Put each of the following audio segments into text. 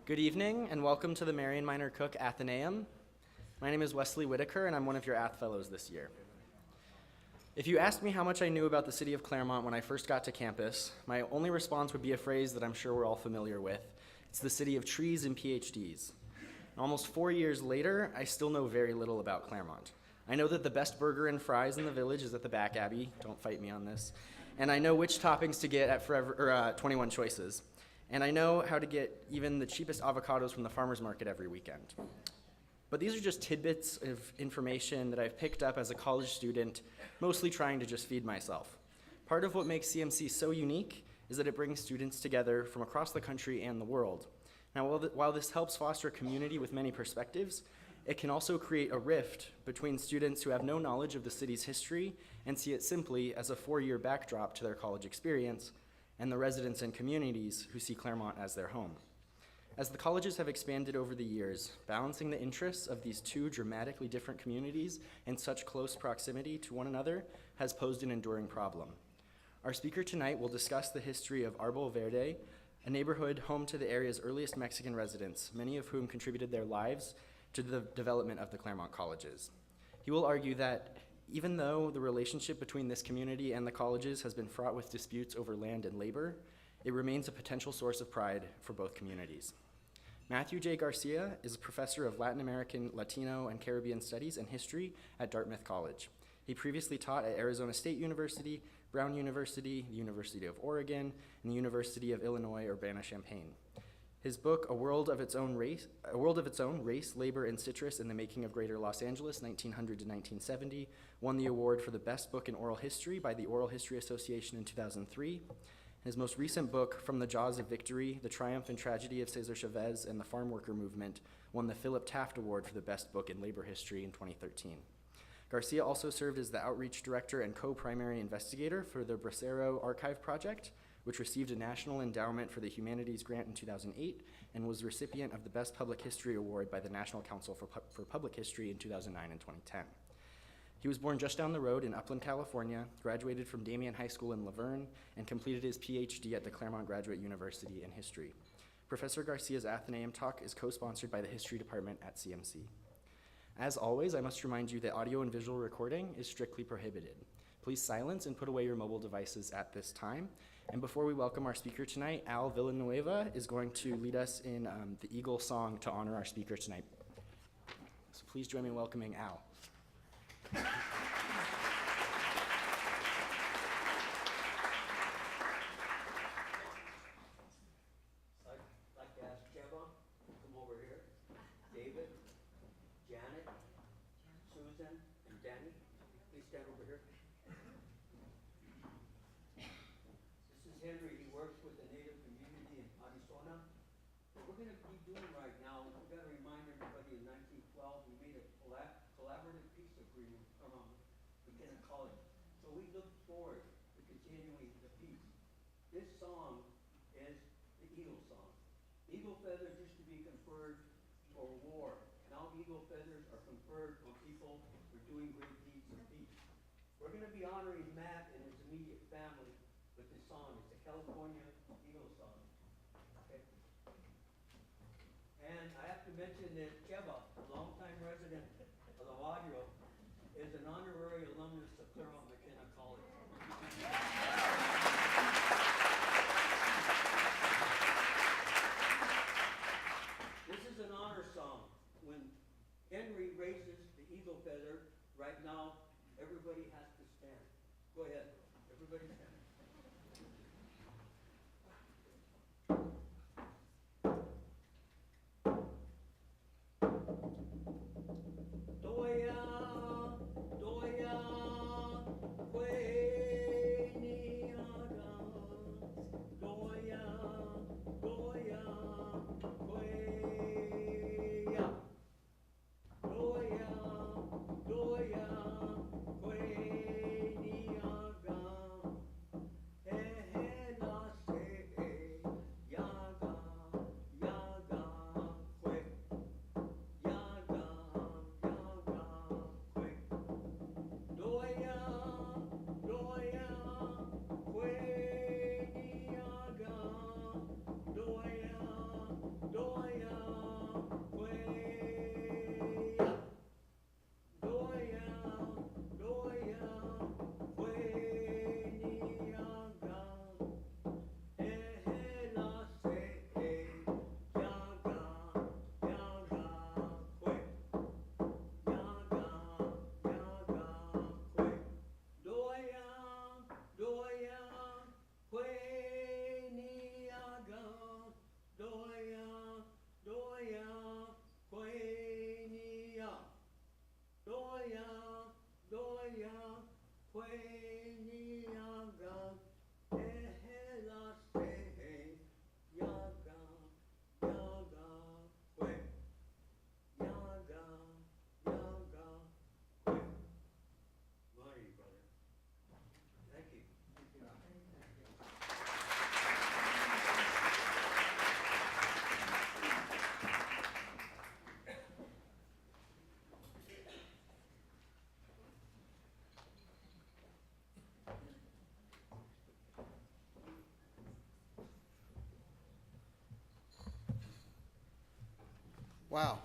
Good evening, and welcome to the Marion Minor Cook Athenaeum. My name is Wesley Whitaker, and I'm one of your Ath Fellows this year. If you asked me how much I knew about the city of Claremont when I first got to campus, my only response would be a phrase that I'm sure we're all familiar with. It's the city of trees and PhDs. And almost 4 years later, I still know very little about Claremont. I know that the best burger and fries in the village is at the back, Abby. Don't fight me on this. And I know which toppings to get at 21 Choices. And I know how to get even the cheapest avocados from the farmer's market every weekend. But these are just tidbits of information that I've picked up as a college student, mostly trying to just feed myself. Part of what makes CMC so unique is that it brings students together from across the country and the world. Now, while this helps foster a community with many perspectives, it can also create a rift between students who have no knowledge of the city's history and see it simply as a 4-year backdrop to their college experience, and the residents and communities who see Claremont as their home. As the colleges have expanded over the years, balancing the interests of these two dramatically different communities in such close proximity to one another has posed an enduring problem. Our speaker tonight will discuss the history of Arbol Verde, a neighborhood home to the area's earliest Mexican residents, many of whom contributed their lives to the development of the Claremont Colleges. He will argue that even though the relationship between this community and the colleges has been fraught with disputes over land and labor, it remains a potential source of pride for both communities. Matthew J. Garcia is a professor of Latin American, Latino, and Caribbean Studies and History at Dartmouth College. He previously taught at Arizona State University, Brown University, the University of Oregon, and the University of Illinois, Urbana-Champaign. His book, A World of Its Own, Race, Labor, and Citrus in the Making of Greater Los Angeles, 1900 to 1970, won the award for the best book in oral history by the Oral History Association in 2003. His most recent book, From the Jaws of Victory, The Triumph and Tragedy of Cesar Chavez and the Farm Worker Movement, won the Philip Taft Award for the best book in labor history in 2013. Garcia also served as the outreach director and co-primary investigator for the Bracero Archive Project, which received a National Endowment for the Humanities grant in 2008 and was recipient of the Best Public History Award by the National Council for Public History in 2009 and 2010. He was born just down the road in Upland, California, graduated from Damien High School in Laverne, and completed his PhD at the Claremont Graduate University in History. Professor Garcia's Athenaeum talk is co-sponsored by the History Department at CMC. As always, I must remind you that audio and visual recording is strictly prohibited. Please silence and put away your mobile devices at this time. And before we welcome our speaker tonight, Al Villanueva is going to lead us in the Eagle song to honor our speaker tonight. So please join me in welcoming Al. I'd like to ask Jeva to come over here. David, Janet, Susan, and Danny, please stand over here. This is Henry. He works with the Native community in Arizona. What we're going to be doing right now, we've got to remind everybody in 1912 we made a collaborative peace agreement from McKenna College. So we look forward to continuing the peace. This song is the Eagle song. Eagle feathers used to be conferred for war. Now eagle feathers are conferred on people for doing great deeds of peace. We're going to be honoring Matt and his immediate family with this song. It's a California Eagle song. Okay. And I have to mention that Jeva, longtime resident of the Barrio, is an honorary alumnus of Claremont McKenna College. This is an honor song. When Henry raises the eagle feather, right now, everybody has to stand. Go ahead. Everybody stand. Doya, doya, Wow.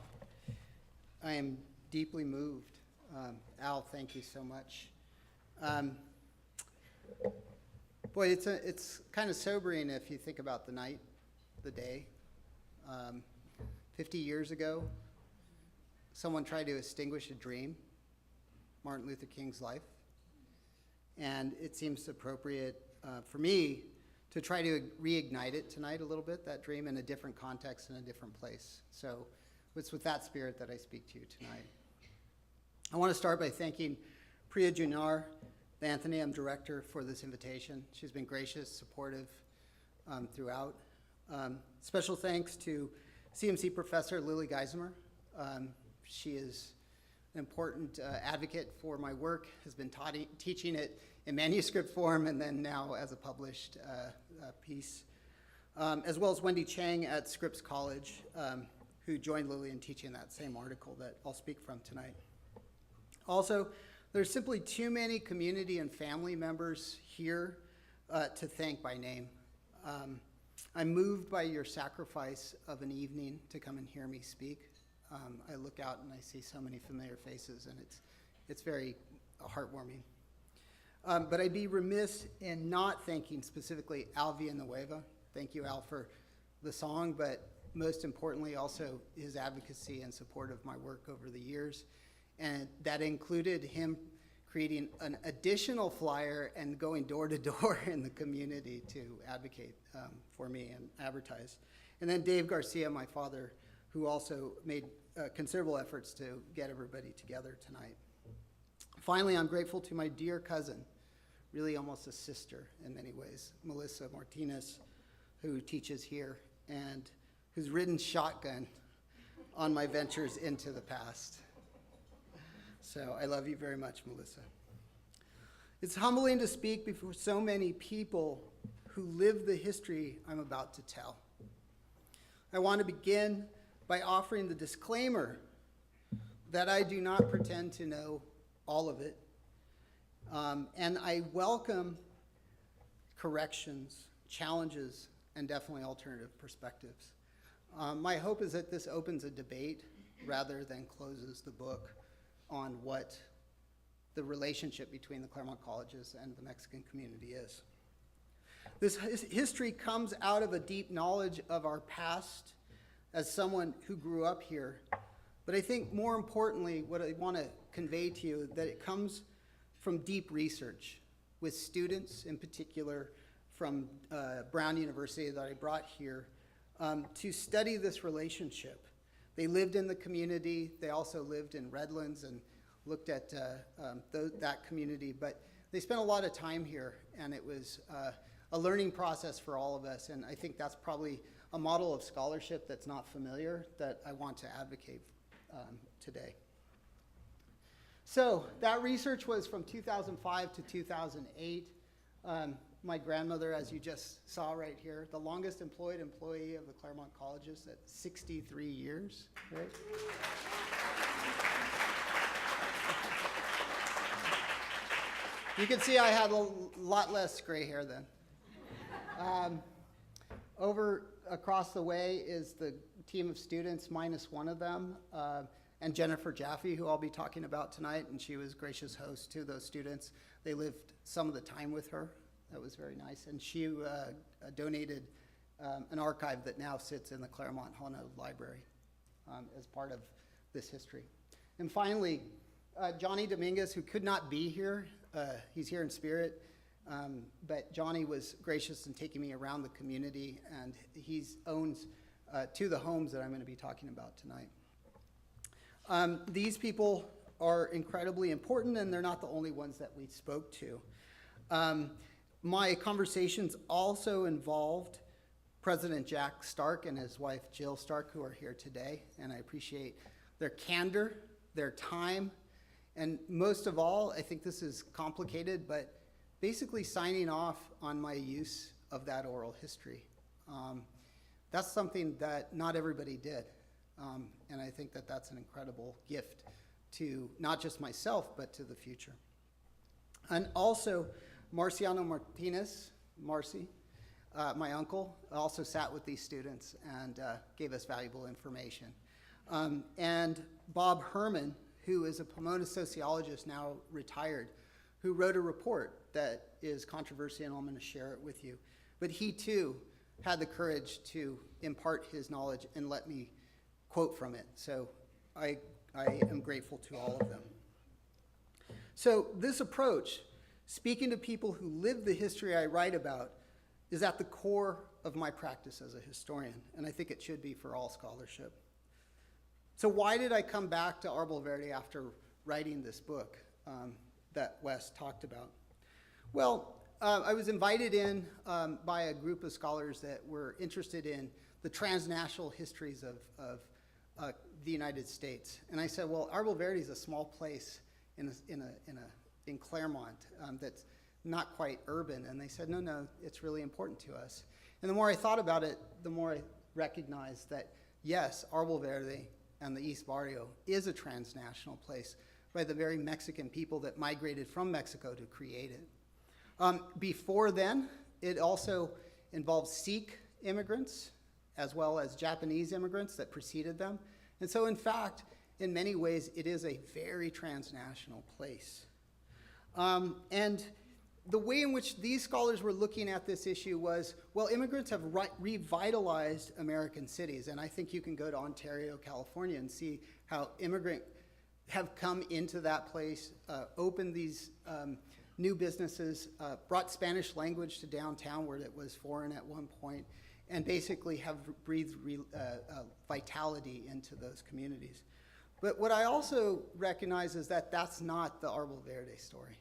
I am deeply moved. Al, thank you so much. Boy, it's kind of sobering if you think about the night, the day. 50 years ago, someone tried to extinguish a dream, Martin Luther King's life. And it seems appropriate for me to try to reignite it tonight a little bit, that dream, in a different context, in a different place. So it's with that spirit that I speak to you tonight. I want to start by thanking Priya Junar, the Athenaeum director, for this invitation. She's been gracious, supportive throughout. Special thanks to CMC professor Lily Geisimer. She is an important advocate for my work, has been teaching it in manuscript form and then now as a published piece, as well as Wendy Chang at Scripps College, who joined Lily in teaching that same article that I'll speak from tonight. Also, there's simply too many community and family members here to thank by name. I'm moved by your sacrifice of an evening to come and hear me speak. I look out and I see so many familiar faces, and it's very heartwarming. But I'd be remiss in not thanking specifically Al Villanueva. Thank you, Al, for the song, but most importantly also his advocacy and support of my work over the years. And that included him creating an additional flyer and going door to door in the community to advocate for me and advertise. And then Dave Garcia, my father, who also made considerable efforts to get everybody together tonight. Finally, I'm grateful to my dear cousin, really almost a sister in many ways, Melissa Martinez, who teaches here and who's ridden shotgun on my ventures into the past. So I love you very much, Melissa. It's humbling to speak before so many people who live the history I'm about to tell. I want to begin by offering the disclaimer that I do not pretend to know all of it. And I welcome corrections, challenges, and definitely alternative perspectives. My hope is that this opens a debate rather than closes the book on what the relationship between the Claremont Colleges and the Mexican community is. This history comes out of a deep knowledge of our past as someone who grew up here. But I think more importantly, what I want to convey to you, that it comes from deep research with students in particular from Brown University that I brought here to study this relationship. They lived in the community. They also lived in Redlands and looked at that community. But they spent a lot of time here, and it was a learning process for all of us. And I think that's probably a model of scholarship that's not familiar that I want to advocate today. So that research was from 2005 to 2008. My grandmother, as you just saw right here, the longest employed employee of the Claremont Colleges at 63 years, right? You can see I had a lot less gray hair then. Over across the way is the team of students, minus one of them, and Jennifer Jaffe, who I'll be talking about tonight, and she was gracious host to those students. They lived some of the time with her. That was very nice. And she donated an archive that now sits in the Claremont Hono Library as part of this history. And finally, Johnny Dominguez, who could not be here. He's here in spirit, but Johnny was gracious in taking me around the community, and he owns two of the homes that I'm going to be talking about tonight. These people are incredibly important, and they're not the only ones that we spoke to. My conversations also involved President Jack Stark and his wife Jill Stark, who are here today, and I appreciate their candor, their time, and most of all, I think this is complicated, but basically signing off on my use of that oral history. That's something that not everybody did, and I think that that's an incredible gift to not just myself, but to the future. And also, Marciano Martinez, Marcy, my uncle, also sat with these students and gave us valuable information. And Bob Herman, who is a Pomona sociologist, now retired, who wrote a report that is controversial, and I'm going to share it with you. But he too had the courage to impart his knowledge and let me quote from it. So I am grateful to all of them. So this approach, speaking to people who live the history I write about, is at the core of my practice as a historian, and I think it should be for all scholarship. So why did I come back to Arbol Verde after writing this book that Wes talked about? Well, I was invited in by a group of scholars that were interested in the transnational histories of the United States. And I said, well, Arbol Verde is a small place in Claremont that's not quite urban. And they said, no, it's really important to us. And the more I thought about it, the more I recognized that, yes, Arbol Verde and the East Barrio is a transnational place by the very Mexican people that migrated from Mexico to create it. Before then, it also involved Sikh immigrants as well as Japanese immigrants that preceded them. And so, in fact, in many ways, it is a very transnational place. And the way in which these scholars were looking at this issue was, well, immigrants have revitalized American cities. And I think you can go to Ontario, California, and see how immigrants have come into that place, opened these new businesses, brought Spanish language to downtown where it was foreign at one point, and basically have breathed vitality into those communities. But what I also recognize is that that's not the Arbol Verde story.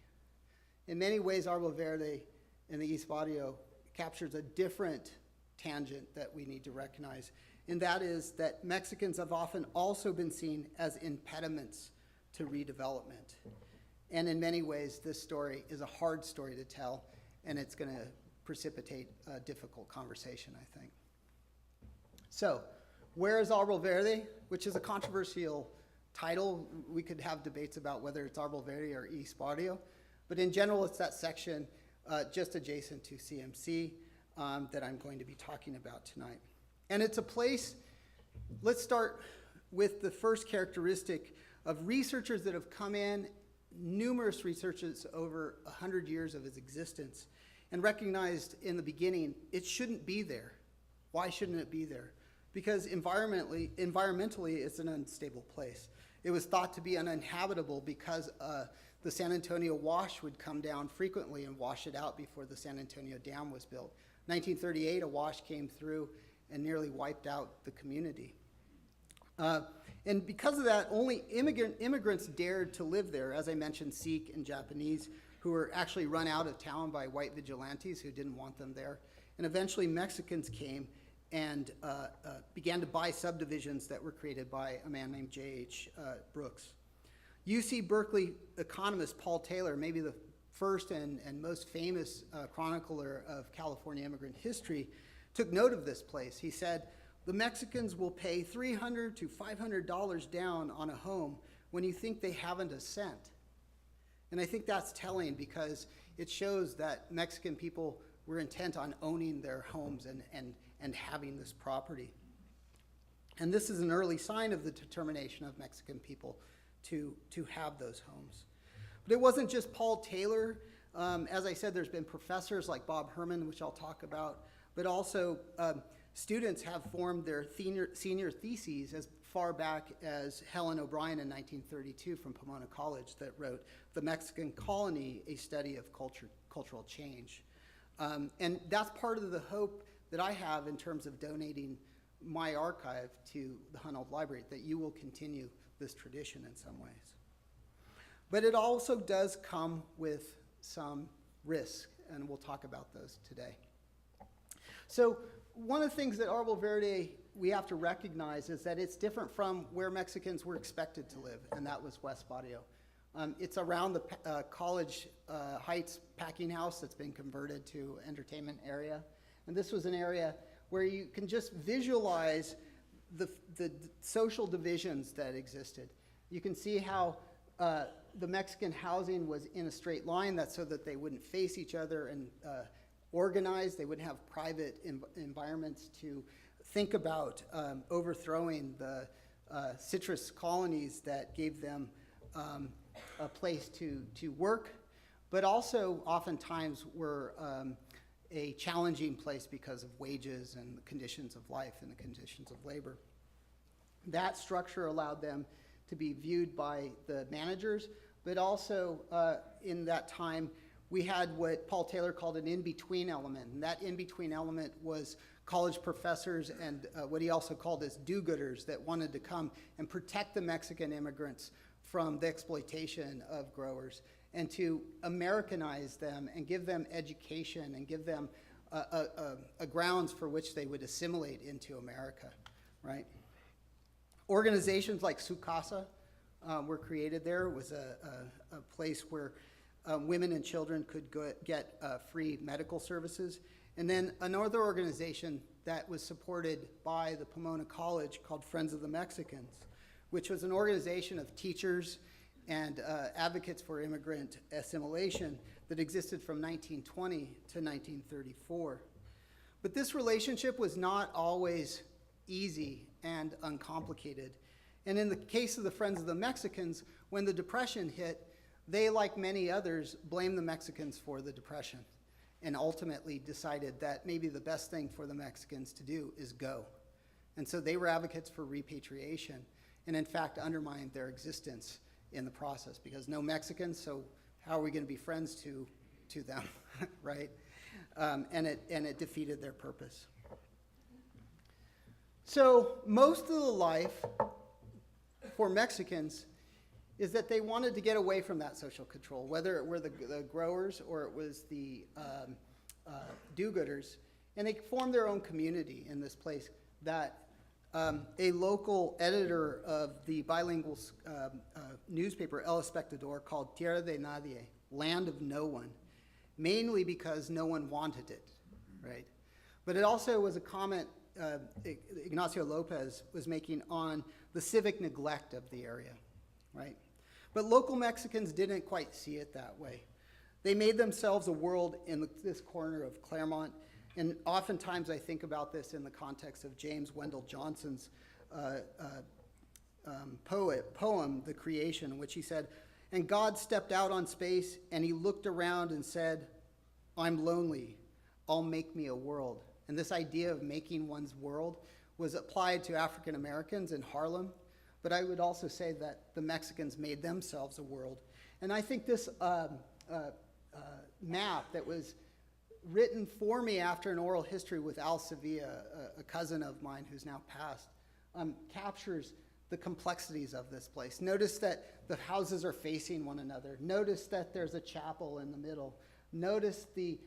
In many ways, Arbol Verde in the East Barrio captures a different tangent that we need to recognize, and that is that Mexicans have often also been seen as impediments to redevelopment. And in many ways, this story is a hard story to tell, and it's going to precipitate a difficult conversation, I think. So, where is Arbol Verde? Which is a controversial title. We could have debates about whether it's Arbol Verde or East Barrio, but in general, it's that section just adjacent to CMC that I'm going to be talking about tonight. And it's a place, let's start with the first characteristic of researchers that have come in, numerous researchers over 100 years of its existence, and recognized in the beginning it shouldn't be there. Why shouldn't it be there? Because environmentally it's an unstable place. It was thought to be uninhabitable because the San Antonio wash would come down frequently and wash it out before the San Antonio Dam was built. 1938, a wash came through and nearly wiped out the community. And because of that, only immigrants dared to live there, as I mentioned, Sikh and Japanese, who were actually run out of town by white vigilantes who didn't want them there. And eventually Mexicans came and began to buy subdivisions that were created by a man named J.H. Brooks. UC Berkeley economist Paul Taylor, maybe the first and most famous chronicler of California immigrant history, took note of this place. He said, the Mexicans will pay $300 to $500 down on a home when you think they haven't a cent. And I think that's telling because it shows that Mexican people were intent on owning their homes and having this property. And this is an early sign of the determination of Mexican people to have those homes. But it wasn't just Paul Taylor. As I said, there's been professors like Bob Herman, which I'll talk about, but also students have formed their senior theses as far back as Helen O'Brien in 1932 from Pomona College that wrote The Mexican Colony, a Study of Cultural Change. And that's part of the hope that I have in terms of donating my archive to the Hunold Library, that you will continue this tradition in some ways. But it also does come with some risk, and we'll talk about those today. So one of the things that Arbol Verde we have to recognize is that it's different from where Mexicans were expected to live, and that was West Barrio. It's around the College Heights packing house that's been converted to entertainment area. And this was an area where you can just visualize the social divisions that existed. You can see how the Mexican housing was in a straight line. That's so that they wouldn't face each other and organize. They wouldn't have private environments to think about overthrowing citrus colonies that gave them a place to work, but also oftentimes were a challenging place because of wages and the conditions of life and the conditions of labor. That structure allowed them to be viewed by the managers, but also in that time we had what Paul Taylor called an in-between element, and that in-between element was college professors and what he also called as do-gooders that wanted to come and protect the Mexican immigrants from the exploitation of growers and to Americanize them and give them education and give them a grounds for which they would assimilate into America, right? Organizations like Su Casa were created there. It was a place where women and children could get free medical services. And then another organization that was supported by the Pomona College called Friends of the Mexicans, which was an organization of teachers and advocates for immigrant assimilation that existed from 1920 to 1934. But this relationship was not always easy and uncomplicated. And in the case of the Friends of the Mexicans, when the Depression hit, they, like many others, blamed the Mexicans for the Depression and ultimately decided that maybe the best thing for the Mexicans to do is go. And so they were advocates for repatriation and in fact undermined their existence in the process because no Mexicans, so how are we going to be friends to them, right? And it defeated their purpose. So most of the life for Mexicans is that they wanted to get away from that social control, whether it were the growers or it was the do-gooders, and they formed their own community in this place that a local editor of the bilingual newspaper El Espectador called Tierra de Nadie, land of no one, mainly because no one wanted it, right? But it also was a comment Ignacio Lopez was making on the civic neglect of the area, right? But local Mexicans didn't quite see it that way. They made themselves a world in this corner of Claremont, and oftentimes I think about this in the context of James Wendell Johnson's poem, The Creation, in which he said, "And God stepped out on space, and he looked around and said, 'I'm lonely, I'll make me a world.'" And this idea of making one's world was applied to African Americans in Harlem, but I would also say that the Mexicans made themselves a world. And I think this map that was written for me after an oral history with Al Sevilla, a cousin of mine who's now passed, captures the complexities of this place. Notice that the houses are facing one another. Notice that there's a chapel in the middle. Notice the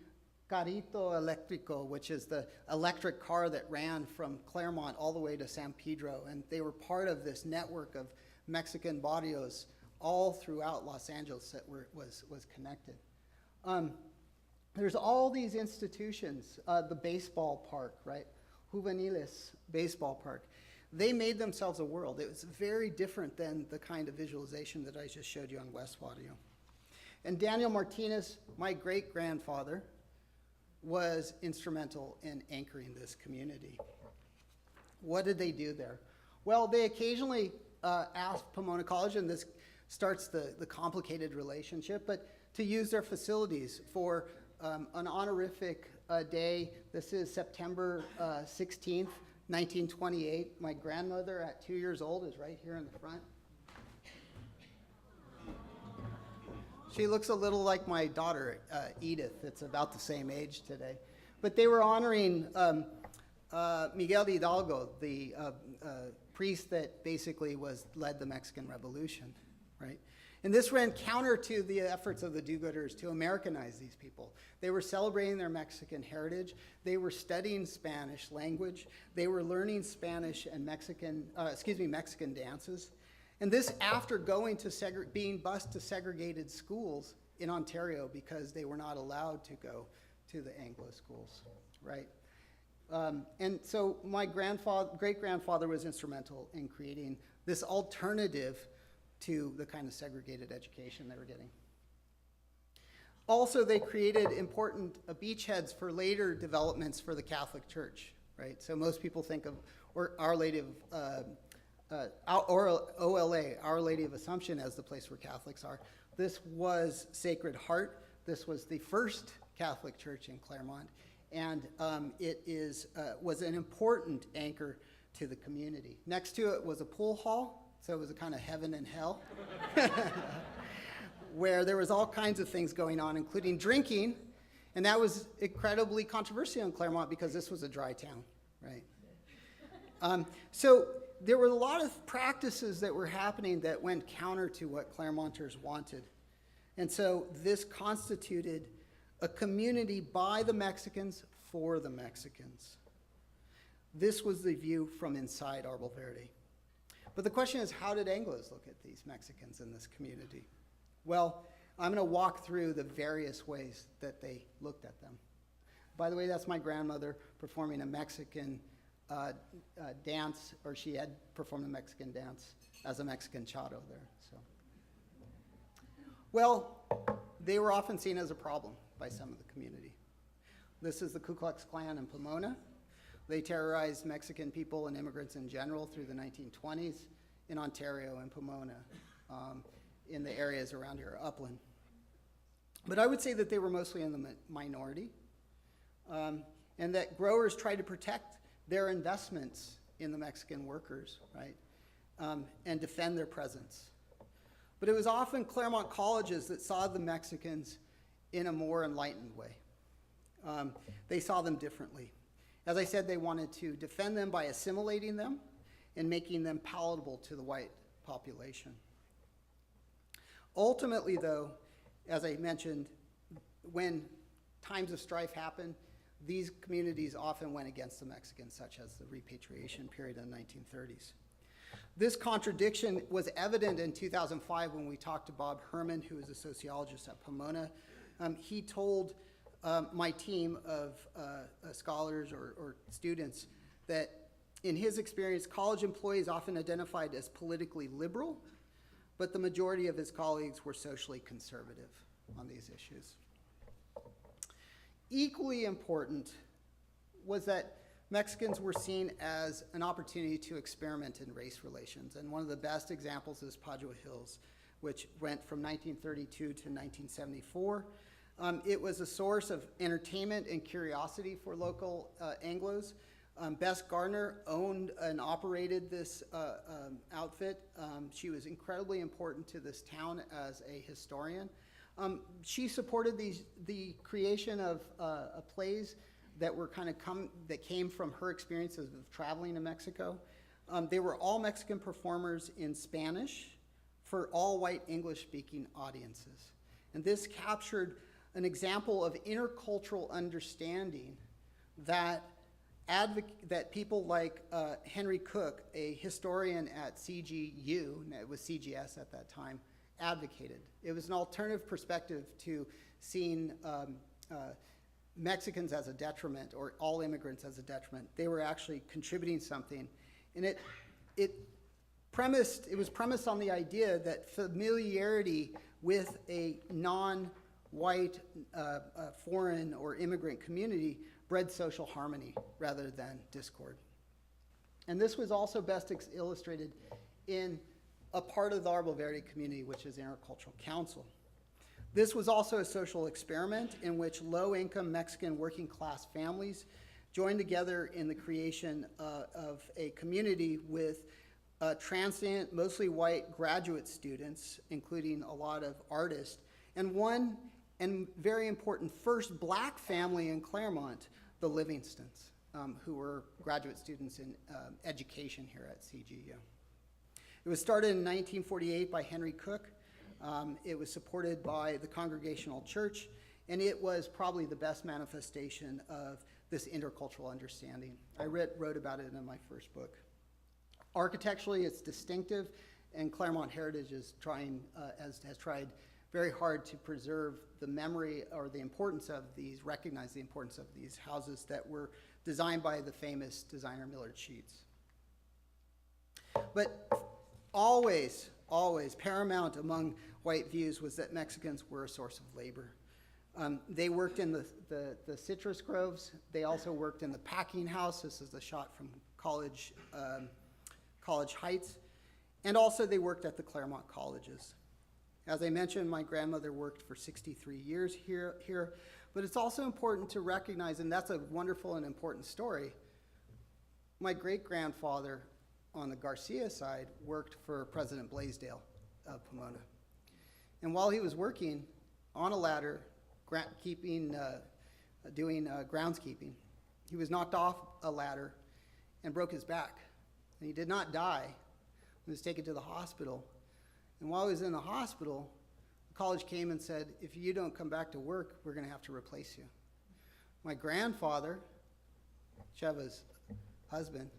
carrito eléctrico, which is the electric car that ran from Claremont all the way to San Pedro, and they were part of this network of Mexican barrios all throughout Los Angeles that was connected. There's all these institutions, the baseball park, right? Juveniles baseball park. They made themselves a world. It was very different than the kind of visualization that I just showed you on West Wadio. And Daniel Martinez, my great-grandfather, was instrumental in anchoring this community. What did they do there? Well, they occasionally asked Pomona College, and this starts the complicated relationship, but to use their facilities for an honorific day. This is September 16th, 1928. My grandmother at 2 years old is right here in the front. She looks a little like my daughter, Edith. It's about the same age today. But they were honoring Miguel Hidalgo, the priest that basically led the Mexican Revolution, right? And this ran counter to the efforts of the do-gooders to Americanize these people. They were celebrating their Mexican heritage. They were studying Spanish language. They were learning Spanish and Mexican dances. And this after going to being bused to segregated schools in Ontario because they were not allowed to go to the Anglo schools, right? And so my great-grandfather was instrumental in creating this alternative to the kind of segregated education they were getting. Also, they created important beachheads for later developments for the Catholic Church, right? So most people think of Our Lady of OLA, Our Lady of Assumption, as the place where Catholics are. This was Sacred Heart. This was the first Catholic church in Claremont, and it was an important anchor to the community. Next to it was a pool hall, so it was a kind of heaven and hell, where there was all kinds of things going on, including drinking, and that was incredibly controversial in Claremont because this was a dry town, right? So there were a lot of practices that were happening that went counter to what Claremonters wanted. And so this constituted a community by the Mexicans for the Mexicans. This was the view from inside Arbol Verde. But the question is, how did Anglos look at these Mexicans in this community? Well, I'm going to walk through the various ways that they looked at them. By the way, that's my grandmother performing a Mexican dance, or she had performed a Mexican dance as a Mexican chado there. So, well, they were often seen as a problem by some of the community. This is the Ku Klux Klan in Pomona. They terrorized Mexican people and immigrants in general through the 1920s in Ontario and Pomona, in the areas around here, Upland. But I would say that they were mostly in the minority, and that growers tried to protect their investments in the Mexican workers, right, and defend their presence. But it was often Claremont Colleges that saw the Mexicans in a more enlightened way. They saw them differently. As I said, they wanted to defend them by assimilating them and making them palatable to the white population. Ultimately, though, as I mentioned, when times of strife happened, these communities often went against the Mexicans, such as the repatriation period in the 1930s. This contradiction was evident in 2005 when we talked to Bob Herman, who is a sociologist at Pomona. He told my team of scholars or students that in his experience, college employees often identified as politically liberal, but the majority of his colleagues were socially conservative on these issues. Equally important was that Mexicans were seen as an opportunity to experiment in race relations, and one of the best examples is Paju Hills, which went from 1932 to 1974. It was a source of entertainment and curiosity for local Anglos. Bess Gardner owned and operated this outfit. She was incredibly important to this town as a historian. She supported the creation of plays that were that came from her experiences of traveling to Mexico. They were all Mexican performers in Spanish for all white English-speaking audiences. And this captured an example of intercultural understanding that people like Henry Cook, a historian at CGU, it was CGS at that time, advocated. It was an alternative perspective to seeing Mexicans as a detriment or all immigrants as a detriment. They were actually contributing something. And it was premised on the idea that familiarity with a non-white foreign or immigrant community bred social harmony rather than discord. And this was also best illustrated in a part of the Arbol Verde community, which is Intercultural Council. This was also a social experiment in which low-income Mexican working-class families joined together in the creation of a community with transient, mostly white graduate students, including a lot of artists, and one, and very important, first black family in Claremont, the Livingstons, who were graduate students in education here at CGU. It was started in 1948 by Henry Cook. It was supported by the Congregational Church, and it was probably the best manifestation of this intercultural understanding. I wrote about it in my first book. Architecturally, it's distinctive, and Claremont Heritage is has tried very hard to preserve the memory or the importance of these, recognize the importance of these houses that were designed by the famous designer Millard Sheets. But always paramount among white views was that Mexicans were a source of labor. They worked in the citrus groves. They also worked in the packing house. This is a shot from College College Heights, and also they worked at the Claremont Colleges. As I mentioned, my grandmother worked for 63 years here, but it's also important to recognize, and that's a wonderful and important story, my great-grandfather on the Garcia side worked for President Blaisdell of Pomona. And while he was working on a ladder, doing groundskeeping, he was knocked off a ladder and broke his back. And he did not die. He was taken to the hospital. And while he was in the hospital, the college came and said, if you don't come back to work, we're going to have to replace you. My grandfather, Cheva's husband,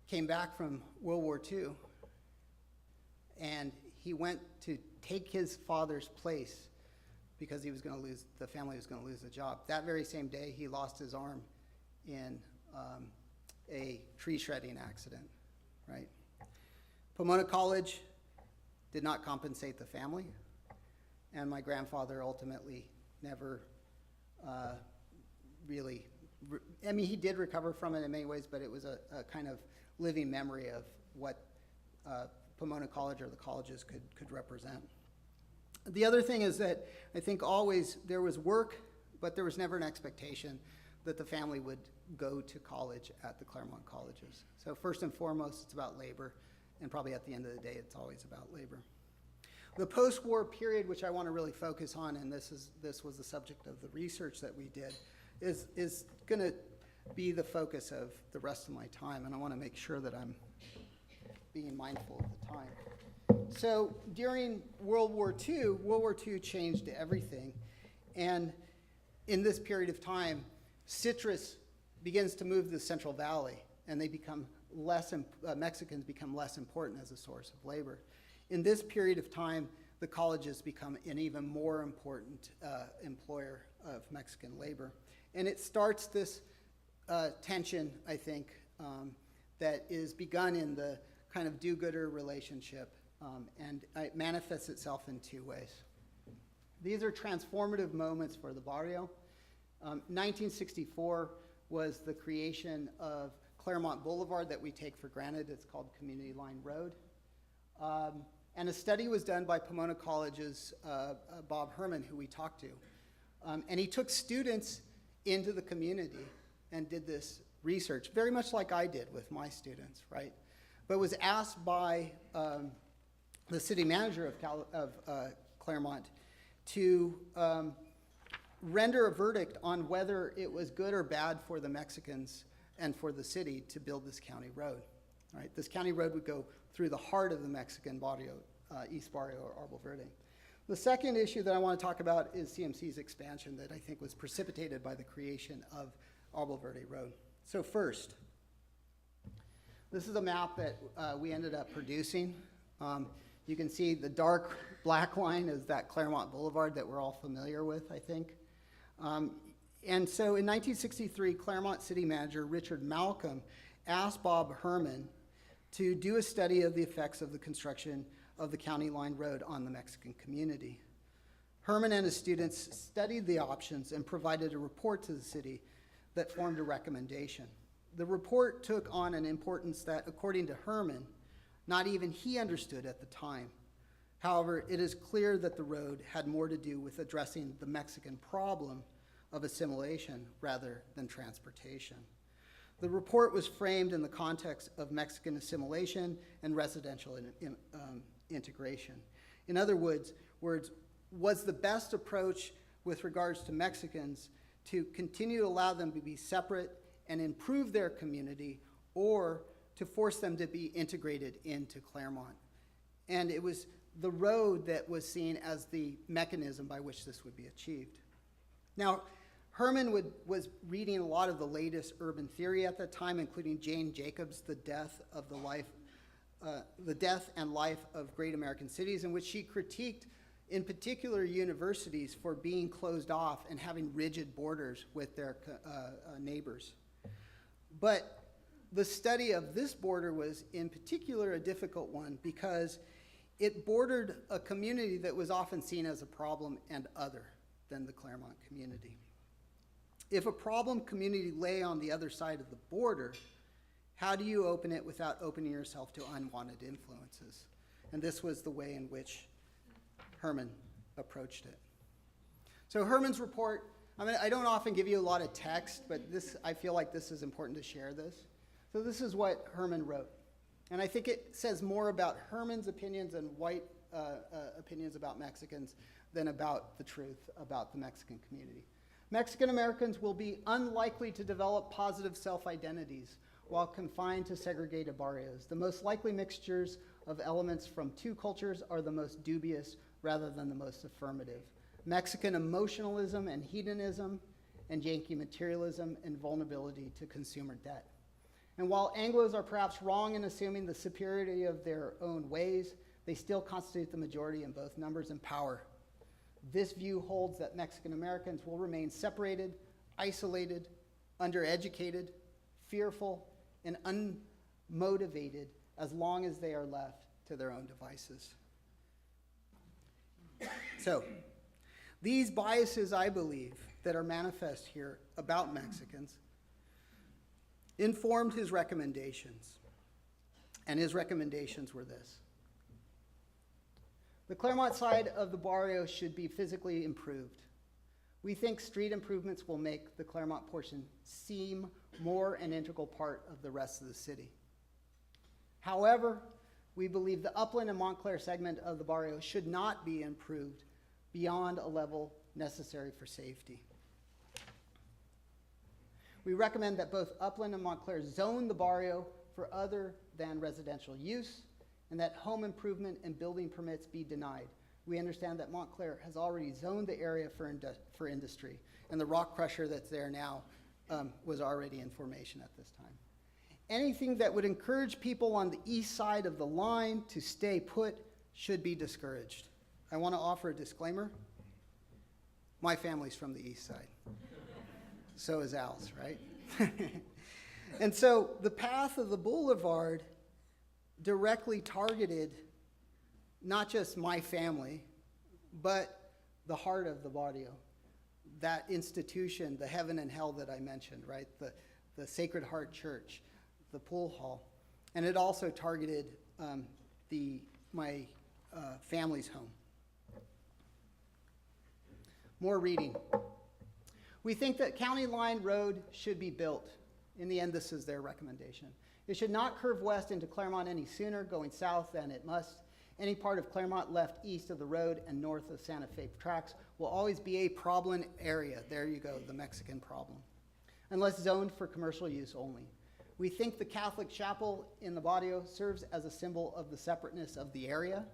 came back from World War II, and he went to take his father's place because he was going to lose, the family was going to lose the job. That very same day, he lost his arm in a tree shredding accident, right? Pomona College did not compensate the family, and my grandfather ultimately never really, I mean, he did recover from it in many ways, but it was a kind of living memory of what Pomona College or the colleges could represent. The other thing is that I think always there was work, but there was never an expectation that the family would go to college at the Claremont Colleges. So first and foremost, it's about labor, and probably at the end of the day, it's always about labor. The post-war period, which I want to really focus on, and this was the subject of the research that we did, is going to be the focus of the rest of my time, and I want to make sure that I'm being mindful of the time. So during World War II changed everything, and in this period of time, citrus begins to move to the Central Valley, and they become Mexicans become less important as a source of labor. In this period of time, the colleges become an even more important employer of Mexican labor. And it starts this tension, I think, that is begun in the kind of do-gooder relationship, and it manifests itself in two ways. These are transformative moments for the barrio. 1964 was the creation of Claremont Boulevard that we take for granted. It's called Community Line Road. And a study was done by Pomona College's Bob Herman, who we talked to. And he took students into the community and did this research, very much like I did with my students, right? But was asked by the city manager of Claremont to render a verdict on whether it was good or bad for the Mexicans and for the city to build this county road, right? This county road would go through the heart of the Mexican barrio, East Barrio or Arbol Verde. The second issue that I want to talk about is CMC's expansion that I think was precipitated by the creation of Arbol Verde Road. So first, this is a map that we ended up producing. You can see the dark black line is that Claremont Boulevard that we're all familiar with, I think. And so in 1963, Claremont City Manager Richard Malcolm asked Bob Herman to do a study of the effects of the construction of the County Line Road on the Mexican community. Herman and his students studied the options and provided a report to the city that formed a recommendation. The report took on an importance that, according to Herman, not even he understood at the time. However, it is clear that the road had more to do with addressing the Mexican problem of assimilation rather than transportation. The report was framed in the context of Mexican assimilation and residential integration. In other words, was the best approach with regards to Mexicans to continue to allow them to be separate and improve their community, or to force them to be integrated into Claremont? And it was the road that was seen as the mechanism by which this would be achieved. Now, Herman was reading a lot of the latest urban theory at that time, including Jane Jacobs' The Death and Life of Great American Cities, in which she critiqued, in particular, universities for being closed off and having rigid borders with their neighbors. But the study of this border was, in particular, a difficult one because it bordered a community that was often seen as a problem and other than the Claremont community. If a problem community lay on the other side of the border, How do you open it without opening yourself to unwanted influences? And this was the way in which Herman approached it. So Hermans Report, I don't often give you a lot of text, but I feel like this is important to share this. So this is what Herman wrote. And I think it says more about Herman's opinions and white opinions about Mexicans than about the truth about the Mexican community. Mexican Americans will be unlikely to develop positive self-identities while confined to segregated barrios. The most likely mixtures of elements from two cultures are the most dubious rather than the most affirmative. Mexican emotionalism and hedonism, and Yankee materialism and vulnerability to consumer debt. And while Anglos are perhaps wrong in assuming the superiority of their own ways, they still constitute the majority in both numbers and power. This view holds that Mexican Americans will remain separated, isolated, undereducated, fearful, and unmotivated as long as they are left to their own devices. So, these biases, I believe, that are manifest here about Mexicans informed his recommendations. And his recommendations were this. The Claremont side of the barrio should be physically improved. We think street improvements will make the Claremont portion seem more an integral part of the rest of the city. However, we believe the Upland and Montclair segment of the barrio should not be improved beyond a level necessary for safety. We recommend that both Upland and Montclair zone the barrio for other than residential use, and that home improvement and building permits be denied. We understand that Montclair has already zoned the area for industry, and the rock crusher that's there now was already in formation at this time. Anything that would encourage people on the east side of the line to stay put should be discouraged. I want to offer a disclaimer. My family's from the east side. So is Al's, right? And so the path of the boulevard directly targeted not just my family, but the heart of the barrio, that institution, the heaven and hell that I mentioned, right? The Sacred Heart Church, the pool hall. And it also targeted my family's home. More reading. We think that County Line Road should be built. In the end, this is their recommendation. It should not curve west into Claremont any sooner, going south than it must. Any part of Claremont left east of the road and north of Santa Fe tracks will always be a problem area. There you go, the Mexican problem. Unless zoned for commercial use only. We think the Catholic chapel in the barrio serves as a symbol of the separateness of the area,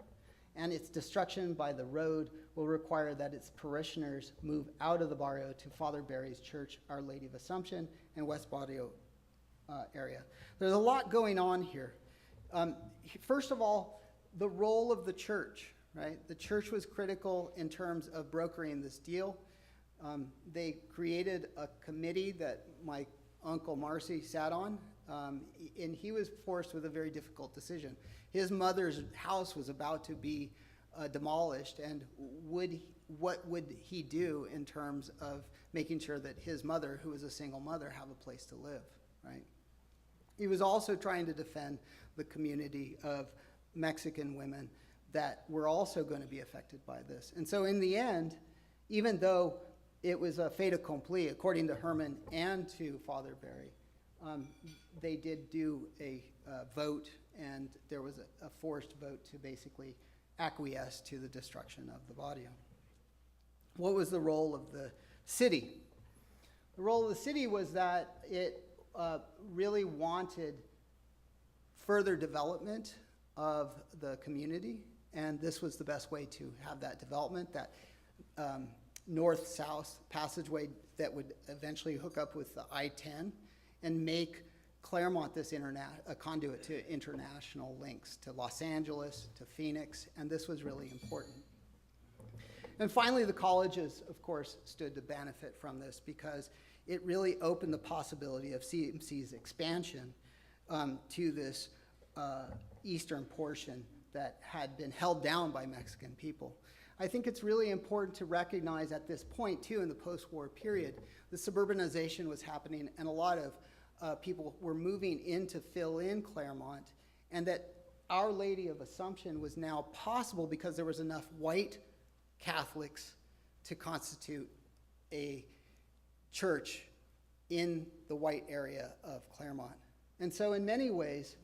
and its destruction by the road will require that its parishioners move out of the barrio to Father Barry's Church, Our Lady of Assumption, and West Barrio area. There's a lot going on here. First of all, the role of the church, right? The church was critical in terms of brokering this deal. They created a committee that my Uncle Marcy sat on, and he was forced with a very difficult decision. His mother's house was about to be demolished, and what would he do in terms of making sure that his mother, who was a single mother, have a place to live, right? He was also trying to defend the community of Mexican women that were also going to be affected by this. And so in the end, even though it was a fait accompli, according to Herman and to Father Barry, they did do a vote, and there was a forced vote to basically acquiesce to the destruction of the barrio. What was the role of the city? The role of the city was that it really wanted further development of the community, and this was the best way to have that development, that north-south passageway that would eventually hook up with the I-10 and make Claremont this a conduit to international links, to Los Angeles, to Phoenix, and this was really important. And finally, the colleges, of course, stood to benefit from this because it really opened the possibility of CMC's expansion to this eastern portion that had been held down by Mexican people. I think it's really important to recognize at this point, too, in the post-war period, the suburbanization was happening, and a lot of people were moving in to fill in Claremont, and that Our Lady of Assumption was now possible because there was enough white Catholics to constitute a church in the white area of Claremont. And so in many ways,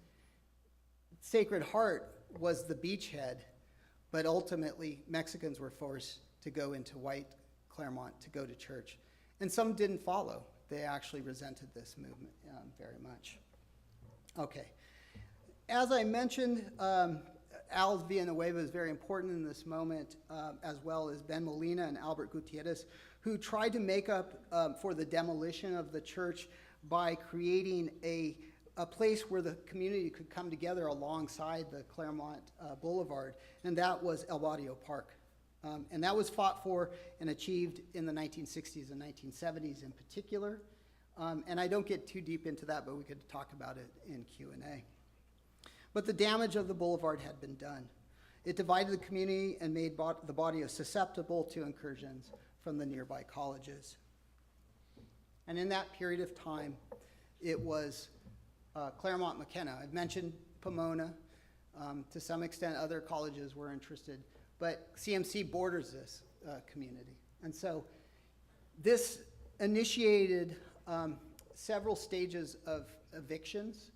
Sacred Heart was the beachhead, but ultimately Mexicans were forced to go into white Claremont to go to church. And some didn't follow. They actually resented this movement very much. Okay. As I mentioned, Al Villanueva is very important in this moment, as well as Ben Molina and Albert Gutierrez, who tried to make up for the demolition of the church by creating a place where the community could come together alongside the Claremont Boulevard, and that was El Barrio Park. And that was fought for and achieved in the 1960s and 1970s in particular. And I don't get too deep into that, but we could talk about it in Q&A. But the damage of the boulevard had been done. It divided the community and made the barrio susceptible to incursions from the nearby colleges. And in that period of time, it was Claremont McKenna. I've mentioned Pomona. To some extent, other colleges were interested. But CMC borders this community. And so this initiated several stages of evictions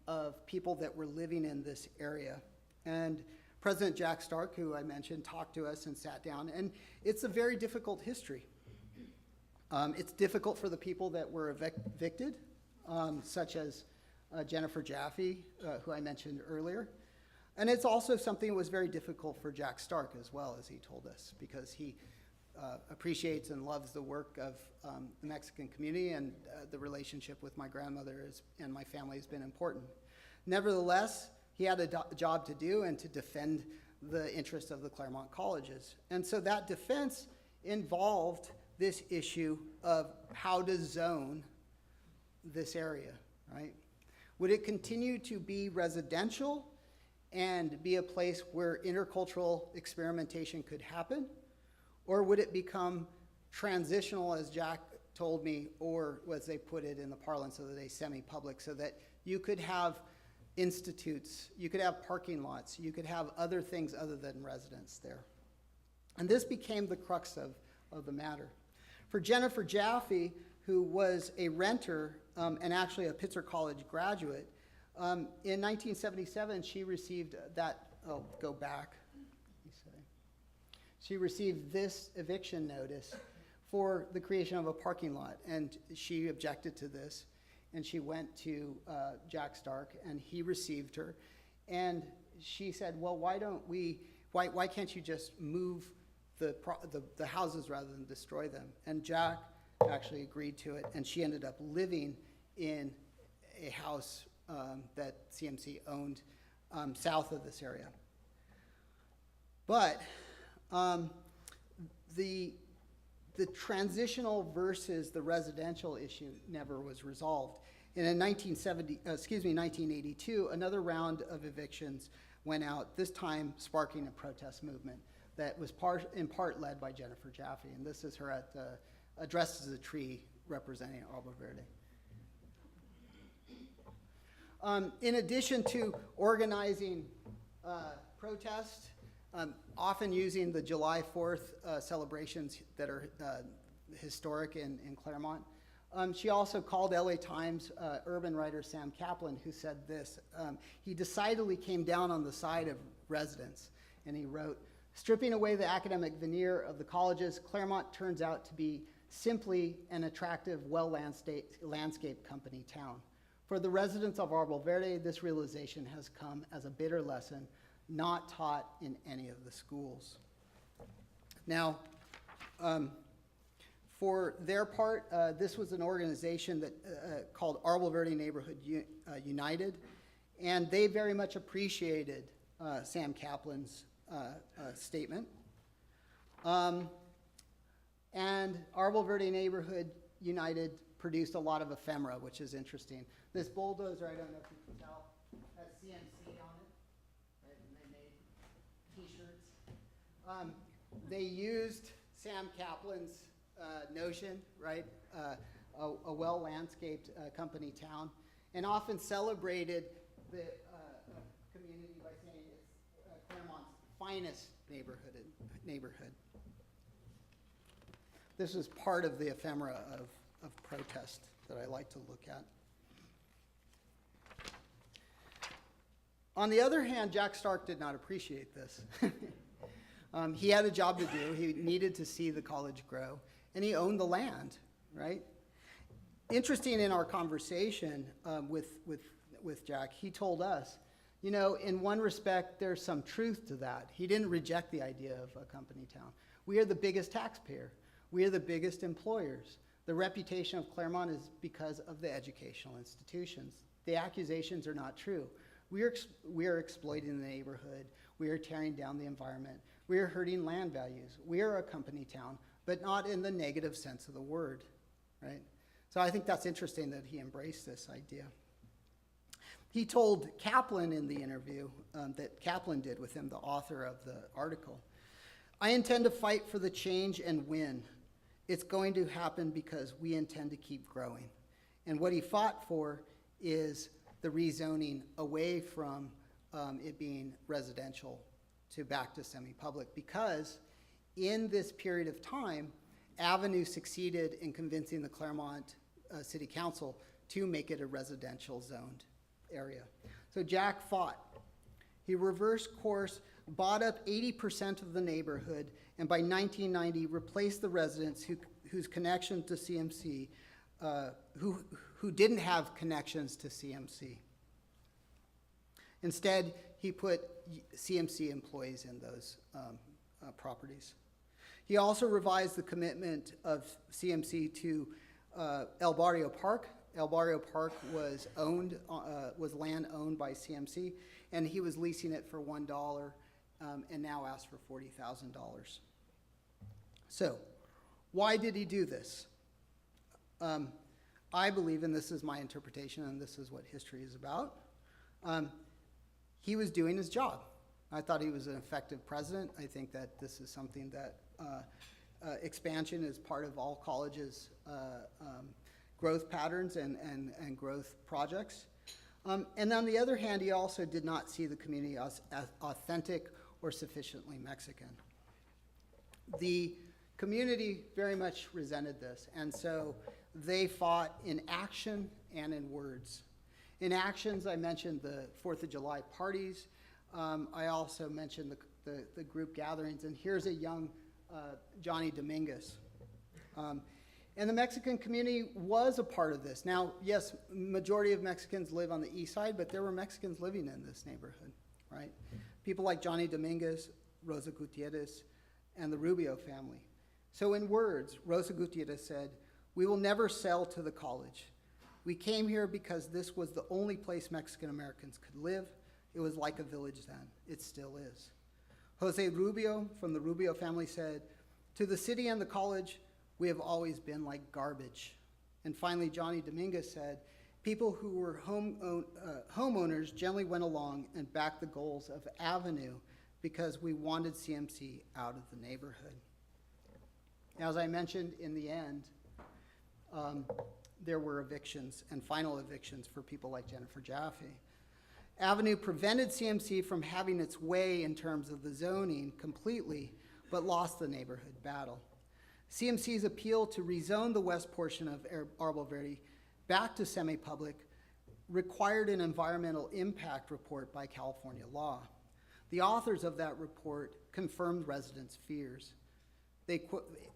of people that were living in this area. And President Jack Stark, who I mentioned, talked to us and sat down. And it's a very difficult history. It's difficult for the people that were evicted, such as Jennifer Jaffe, who I mentioned earlier. And it's also something that was very difficult for Jack Stark as well, as he told us, because he appreciates and loves the work of the Mexican community, and the relationship with my grandmother and my family has been important. Nevertheless, he had a job to do and to defend the interests of the Claremont Colleges. And so that defense involved this issue of how to zone this area, right? Would it continue to be residential and be a place where intercultural experimentation could happen? Or would it become transitional, as Jack told me, or as they put it in the parlance of the day, semi-public, so that you could have institutes, you could have parking lots, you could have other things other than residents there. And this became the crux of the matter. For Jennifer Jaffe, who was a renter and actually a Pitzer College graduate, in 1977, she received that, go back. She received this eviction notice for the creation of a parking lot, and she objected to this, and she went to Jack Stark, and he received her, and she said, well, why can't you just move the houses rather than destroy them? And Jack actually agreed to it, and she ended up living in a house that CMC owned south of this area. But the transitional versus the residential issue never was resolved. And in 1982, another round of evictions went out, this time sparking a protest movement that was in part led by Jennifer Jaffe. And this is her addressed as a tree representing Arbol Verde. In addition to organizing protest, often using the July 4th celebrations that are historic in Claremont, she also called LA Times urban writer Sam Kaplan, who said this. He decidedly came down on the side of residents, and he wrote, stripping away the academic veneer of the colleges, Claremont turns out to be simply an attractive, well-landscaped company town. For the residents of Arbol Verde, this realization has come as a bitter lesson not taught in any of the schools. Now, for their part, this was an organization that called Arbol Verde Neighborhood United, and they very much appreciated Sam Kaplan's statement. And Arbol Verde Neighborhood United produced a lot of ephemera, which is interesting. This bulldozer, I don't know if you can tell, has CMC on it, right? And they made T-shirts. They used Sam Kaplan's notion, right, a well-landscaped company town, and often celebrated the community by saying it's Claremont's finest neighborhood. This is part of the ephemera of protest that I like to look at. On the other hand, Jack Stark did not appreciate this. He had a job to do. He needed to see the college grow, and he owned the land, right? Interesting in our conversation with Jack, he told us, you know, in one respect, there's some truth to that. He didn't reject the idea of a company town. We are the biggest taxpayer. We are the biggest employers. The reputation of Claremont is because of the educational institutions. The accusations are not true. We are exploiting the neighborhood. We are tearing down the environment. We are hurting land values. We are a company town, but not in the negative sense of the word, right? So I think that's interesting that he embraced this idea. He told Kaplan in the interview that Kaplan did with him, the author of the article, "I intend to fight for the change and win. It's going to happen because we intend to keep growing." And what he fought for is the rezoning away from it being residential to back to semi-public, because in this period of time, Avenue succeeded in convincing the Claremont City Council to make it a residential zoned area. So Jack fought. He reversed course, bought up 80% of the neighborhood, and by 1990 replaced the residents whose connection to CMC, who didn't have connections to CMC. Instead, he put CMC employees in those properties. He also revised the commitment of CMC to El Barrio Park. El Barrio Park was land owned by CMC, and he was leasing it for $1 and now asked for $40,000. So, why did he do this? I believe, and this is my interpretation, and this is what history is about, he was doing his job. I thought he was an effective president. I think that this is something that expansion is part of all colleges' growth patterns and growth projects. And on the other hand, he also did not see the community as authentic or sufficiently Mexican. The community very much resented this, and so they fought in action and in words. In actions, I mentioned the 4th of July parties. I also mentioned the group gatherings, and here's a young Johnny Dominguez. And the Mexican community was a part of this. Now, yes, majority of Mexicans live on the east side, but there were Mexicans living in this neighborhood, right? People like Johnny Dominguez, Rosa Gutierrez, and the Rubio family. So in words, Rosa Gutierrez said, "We will never sell to the college. We came here because this was the only place Mexican Americans could live. It was like a village then. It still is." Jose Rubio from the Rubio family said, "To the city and the college, we have always been like garbage." And finally, Johnny Dominguez said, "People who were homeowners generally went along and backed the goals of Avenue because we wanted CMC out of the neighborhood." As I mentioned, in the end, there were evictions and final evictions for people like Jennifer Jaffe. Avenue prevented CMC from having its way in terms of the zoning completely, but lost the neighborhood battle. CMC's appeal to rezone the west portion of Arbol Verde back to semi-public required an environmental impact report by California law. The authors of that report confirmed residents' fears. They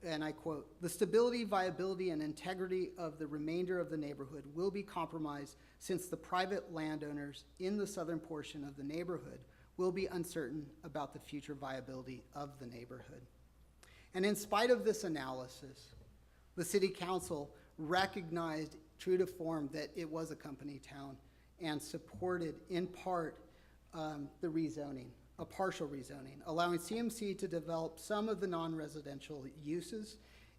and I quote, "The stability, viability, and integrity of the remainder of the neighborhood will be compromised since the private landowners in the southern portion of the neighborhood will be uncertain about the future viability of the neighborhood." And in spite of this analysis, the city council recognized true to form that it was a company town and supported in part the rezoning, a partial rezoning, allowing CMC to develop some of the non-residential uses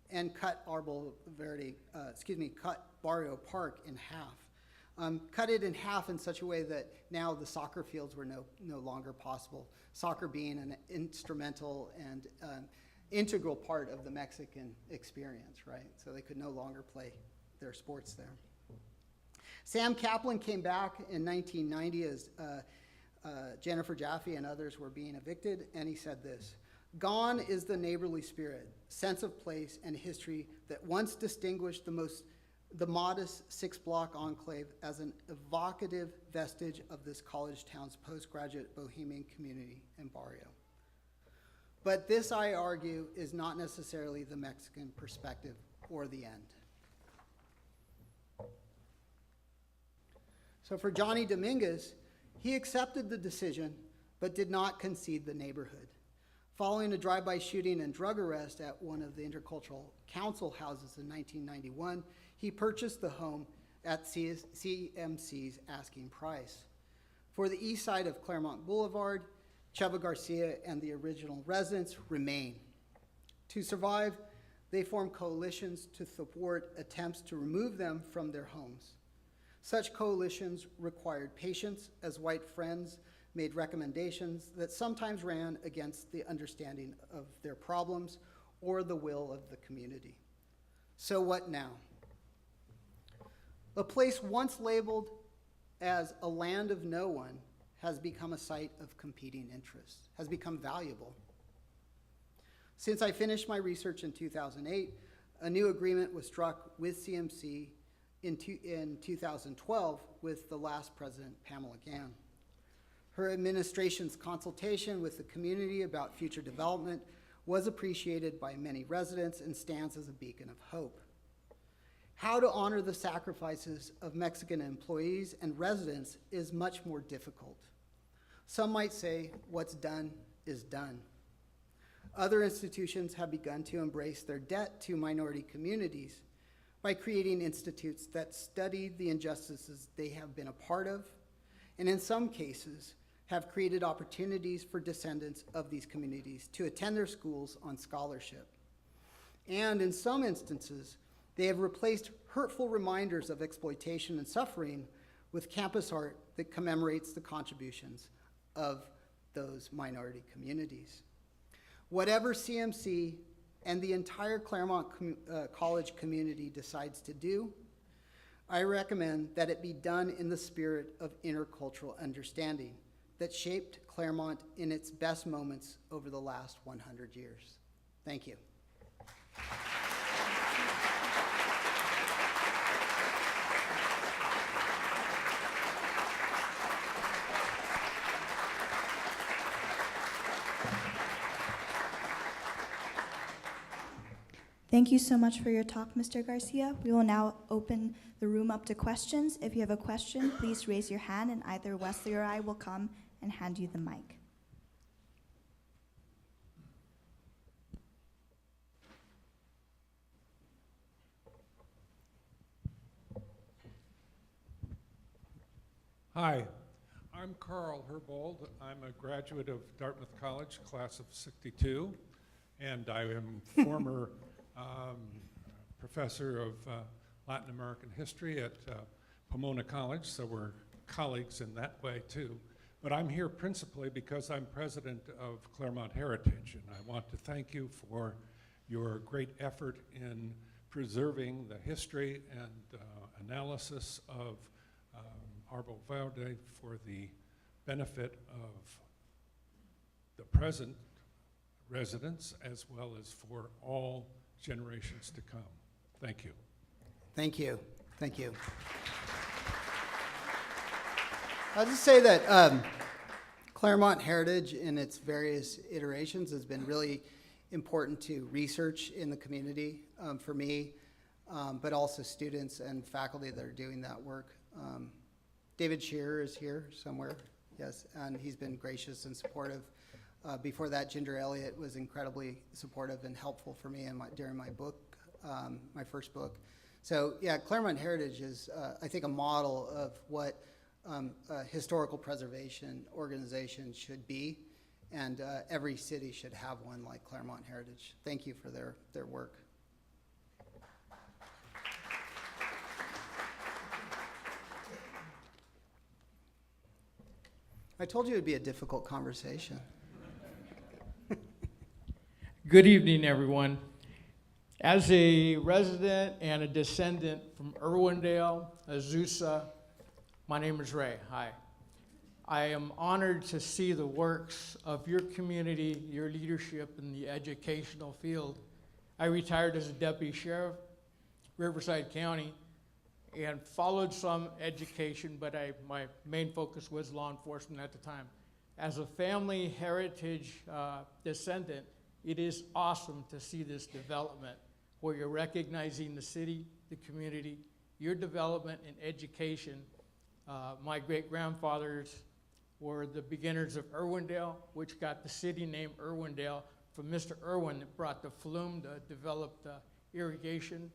and cut cut Barrio Park in half. Cut it in half in such a way that now the soccer fields were no longer possible, soccer being an instrumental and integral part of the Mexican experience, right? So they could no longer play their sports there. Sam Kaplan came back in 1990 as Jennifer Jaffe and others were being evicted, and he said this: "Gone is the neighborly spirit, sense of place, and history that once distinguished the modest six-block enclave as an evocative vestige of this college town's postgraduate bohemian community in Barrio." But this, I argue, is not necessarily the Mexican perspective or the end. So for Johnny Dominguez, he accepted the decision, but did not concede the neighborhood. Following a drive-by shooting and drug arrest at one of the Intercultural Council houses in 1991, he purchased the home at CMC's asking price. For the east side of Claremont Boulevard, Cheva Garcia and the original residents remain. To survive, they formed coalitions to thwart attempts to remove them from their homes. Such coalitions required patience, as white friends made recommendations that sometimes ran against the understanding of their problems or the will of the community. So what now? A place once labeled as a land of no one has become a site of competing interests, has become valuable. Since I finished my research in 2008, a new agreement was struck with CMC in 2012 with the last president, Pamela Gann. Her administration's consultation with the community about future development was appreciated by many residents and stands as a beacon of hope. How to honor the sacrifices of Mexican employees and residents is much more difficult. Some might say what's done is done. Other institutions have begun to embrace their debt to minority communities by creating institutes that study the injustices they have been a part of, and in some cases have created opportunities for descendants of these communities to attend their schools on scholarship. And in some instances, they have replaced hurtful reminders of exploitation and suffering with campus art that commemorates the contributions of those minority communities. Whatever CMC and the entire Claremont College community decides to do, I recommend that it be done in the spirit of intercultural understanding that shaped Claremont in its best moments over the last 100 years. Thank you. Thank you so much for your talk, Mr. Garcia. We will now open the room up to questions. If you have a question, please raise your hand and either Wesley or I will come and hand you the mic. Hi, I'm Carl Herbold. I'm a graduate of Dartmouth College, class of '62, and I am former professor of Latin American history at Pomona College, so we're colleagues in that way too. But I'm here principally because I'm president of Claremont Heritage, and I want to thank you for your great effort in preserving the history and analysis of Arbol Verde for the benefit of the present residents as well as for all generations to come. Thank you. Thank you. Thank you. I'll just say that Claremont Heritage in its various iterations has been really important to research in the community for me, but also students and faculty that are doing that work. David Shearer is here somewhere, yes, and he's been gracious and supportive. Before that, Ginger Elliott was incredibly supportive and helpful for me during my book, my first book. So yeah, Claremont Heritage is, I think, a model of what a historical preservation organization should be, and every city should have one like Claremont Heritage. Thank you for their work. I told you it would be a difficult conversation. Good evening, everyone. As a resident and a descendant from Irwindale, Azusa, my name is Ray. Hi. I am honored to see the works of your community, your leadership in the educational field. I retired as a deputy sheriff, Riverside County, and followed some education, but my main focus was law enforcement at the time. As a family heritage descendant, it is awesome to see this development where you're recognizing the city, the community, your development in education. My great-grandfathers were the beginners of Irwindale, which got the city name Irwindale from Mr. Irwin that brought the flume to develop the irrigation.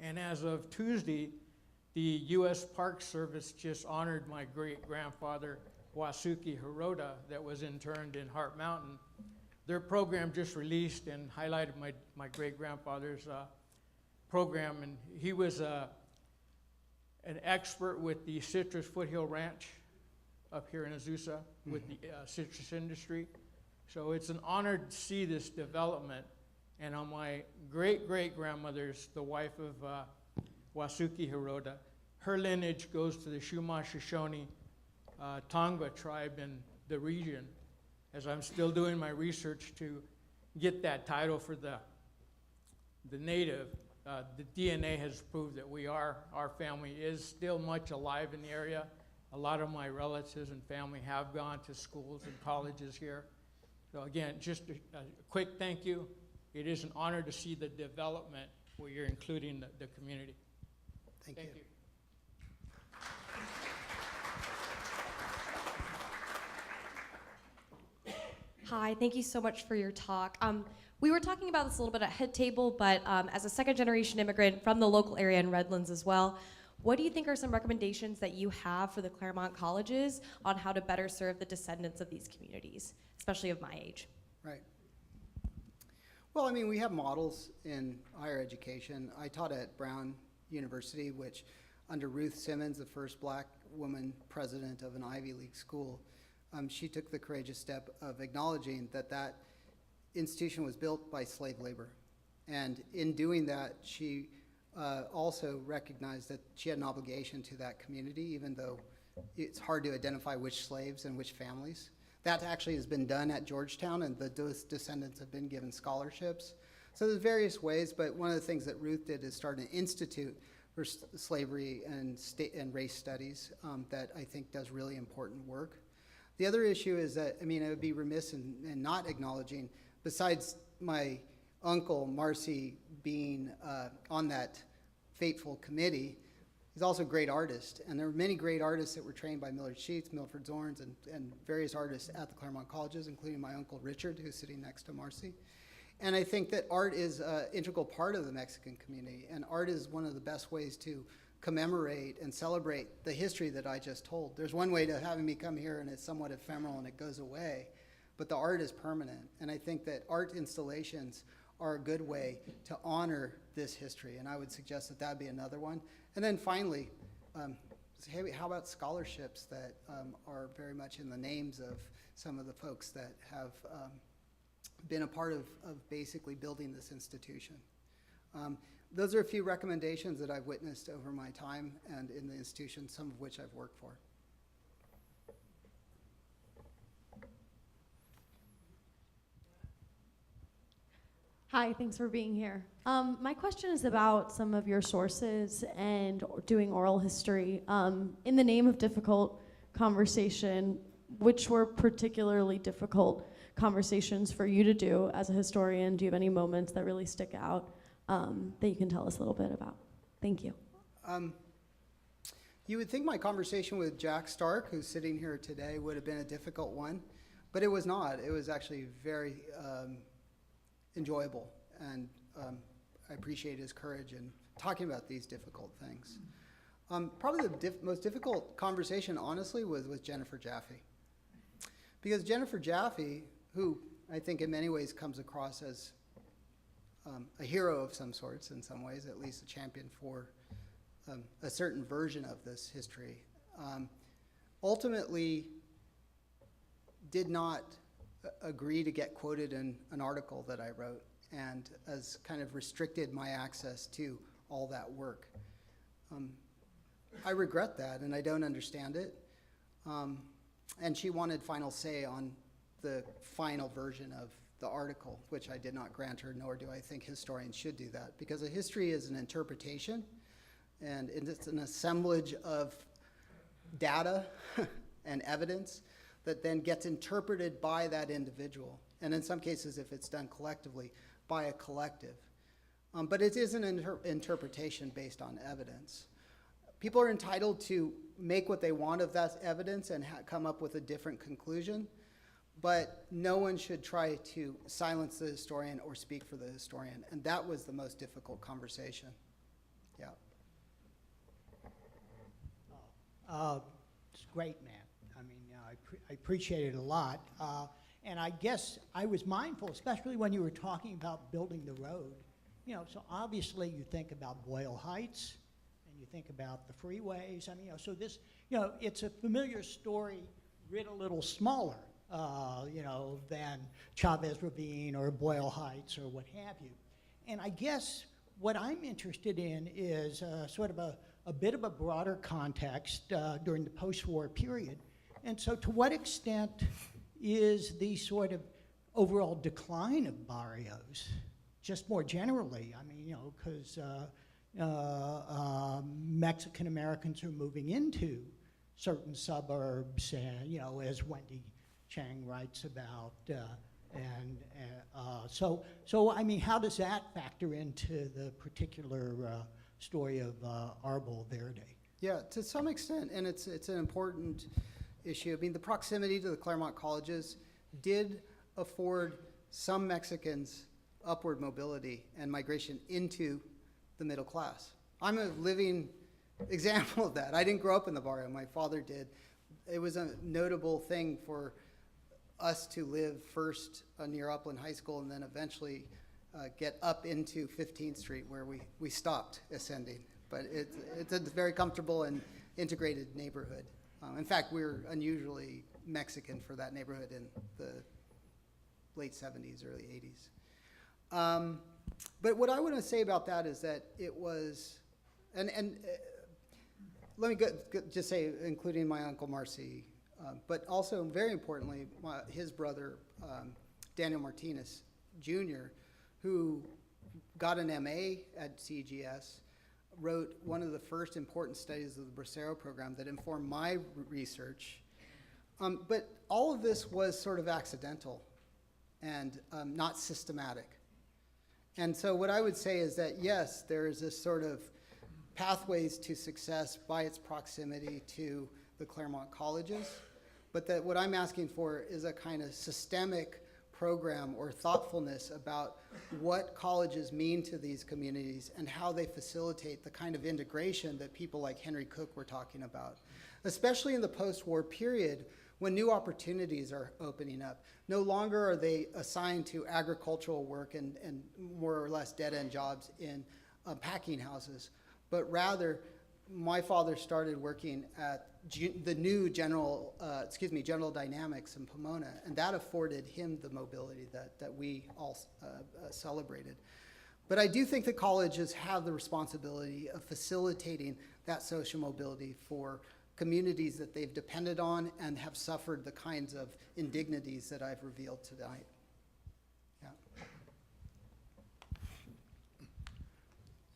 And as of Tuesday, the U.S. Park Service just honored my great-grandfather, Wasuki Hirota, that was interned in Heart Mountain. Their program just released and highlighted my great-grandfather's program, and he was an expert with the Citrus Foothill Ranch up here in Azusa with the citrus industry. So it's an honor to see this development. And on my great-great-grandmother's, the wife of Wasuki Hirota, her lineage goes to the Shuma Shoshone Tongva tribe in the region, as I'm still doing my research to get that title for the native. The DNA has proved that our family is still much alive in the area. A lot of my relatives and family have gone to schools and colleges here. So again, just a quick thank you. It is an honor to see the development where you're including the community. Thank you. Hi, thank you so much for your talk. We were talking about this a little bit at head table, but as a second-generation immigrant from the local area in Redlands as well, what do you think are some recommendations that you have for the Claremont Colleges on how to better serve the descendants of these communities, especially of my age? Right. Well, I mean, we have models in higher education. I taught at Brown University, which under Ruth Simmons, the first black woman president of an Ivy League school, she took the courageous step of acknowledging that that institution was built by slave labor. And in doing that, she also recognized that she had an obligation to that community, even though it's hard to identify which slaves and which families. That actually has been done at Georgetown, and the descendants have been given scholarships. So there's various ways, but one of the things that Ruth did is start an institute for slavery and race studies that I think does really important work. The other issue is that, I mean, I would be remiss in not acknowledging, besides my uncle Marcy being on that fateful committee, he's also a great artist. And there were many great artists that were trained by Millard Sheets, Milford Zorns, and various artists at the Claremont Colleges, including my uncle Richard, who's sitting next to Marcy. And I think that art is an integral part of the Mexican community, and art is one of the best ways to commemorate and celebrate the history that I just told. There's one way to having me come here and it's somewhat ephemeral and it goes away, but the art is permanent. And I think that art installations are a good way to honor this history, and I would suggest that that'd be another one. And then finally, hey, how about scholarships that are very much in the names of some of the folks that have been a part of basically building this institution. Those are a few recommendations that I've witnessed over my time and in the institution, some of which I've worked for. Hi, thanks for being here. My question is about some of your sources and doing oral history. In the name of difficult conversation, which were particularly difficult conversations for you to do as a historian? Do you have any moments that really stick out that you can tell us a little bit about? Thank you. You would think my conversation with Jack Stark, who's sitting here today, would have been a difficult one, but it was not. It was actually very enjoyable, and I appreciate his courage in talking about these difficult things. Probably the most difficult conversation, honestly, was with Jennifer Jaffe. Because Jennifer Jaffe, who I think in many ways comes across as a hero of some sorts, in some ways, at least a champion for a certain version of this history, ultimately did not agree to get quoted in an article that I wrote and has kind of restricted my access to all that work. I regret that, and I don't understand it. And she wanted final say on the final version of the article, which I did not grant her, nor do I think historians should do that, because a history is an interpretation, and it's an assemblage of data and evidence that then gets interpreted by that individual, and in some cases, if it's done collectively, by a collective. But it is an interpretation based on evidence. People are entitled to make what they want of that evidence and come up with a different conclusion, but no one should try to silence the historian or speak for the historian, and that was the most difficult conversation. Yeah. It's great, man. I mean, I appreciate it a lot. And I guess I was mindful, especially when you were talking about building the road. You know, so obviously you think about Boyle Heights, and you think about the freeways. I mean, you know, so this, you know, it's a familiar story, writ a little smaller, you know, than Chavez Ravine or Boyle Heights or what have you. And I guess what I'm interested in is sort of a bit of a broader context during the post-war period. And so to what extent is the sort of overall decline of barrios, just more generally? I mean, you know, because Mexican Americans are moving into certain suburbs, and, you know, as Wendy Chang writes about, so I mean, how does that factor into the particular story of Arbol Verde? Yeah, to some extent, and it's an important issue. I mean, the proximity to the Claremont Colleges did afford some Mexicans upward mobility and migration into the middle class. I'm a living example of that. I didn't grow up in the barrio. My father did. It was a notable thing for us to live first near Upland High School and then eventually get up into 15th Street, where we stopped ascending. But it's a very comfortable and integrated neighborhood. In fact, we're unusually Mexican for that neighborhood in the late 70s, early 80s. But what I want to say about that is that it was, and let me just say, including my Uncle Marcy, but also very importantly, his brother, Daniel Martinez Jr., who got an MA at CGS, wrote one of the first important studies of the Bracero program that informed my research. But all of this was sort of accidental and not systematic. And so what I would say is that, yes, there is this sort of pathways to success by its proximity to the Claremont Colleges, but that what I'm asking for is a kind of systemic program or thoughtfulness about what colleges mean to these communities and how they facilitate the kind of integration that people like Henry Cook were talking about, especially in the post-war period when new opportunities are opening up. No longer are they assigned to agricultural work and more or less dead-end jobs in packing houses, but rather my father started working at the new General Dynamics in Pomona, and that afforded him the mobility that we all celebrated. But I do think that colleges have the responsibility of facilitating that social mobility for communities that they've depended on and have suffered the kinds of indignities that I've revealed tonight. Yeah.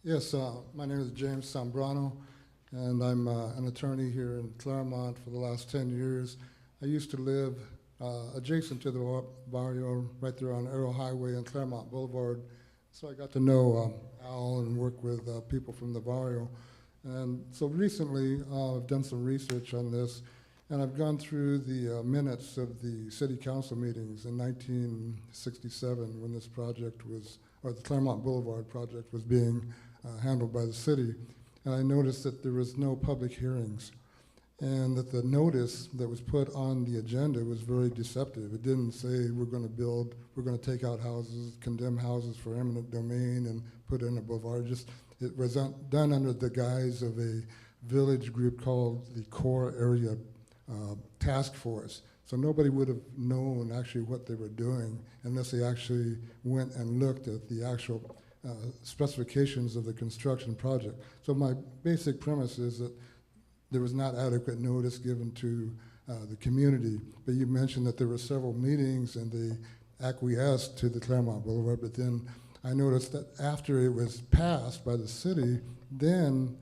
Yes, my name is James Zambrano, and I'm an attorney here in Claremont for the last 10 years. I used to live adjacent to the barrio right there on Arrow Highway and Claremont Boulevard, so I got to know Al and work with people from the barrio. And so recently, I've done some research on this, and I've gone through the minutes of the city council meetings in 1967 when this project was, or the Claremont Boulevard project was being handled by the city. And I noticed that there was no public hearings, and that the notice that was put on the agenda was very deceptive. It didn't say we're going to take out houses, condemn houses for eminent domain, and put in a boulevard. It was done under the guise of a village group called the Core Area task force. So nobody would have known actually what they were doing unless they actually went and looked at the actual specifications of the construction project. So my basic premise is that there was not adequate notice given to the community. But you mentioned that there were several meetings and they acquiesced to the Claremont Boulevard, but then I noticed that after it was passed by the city, then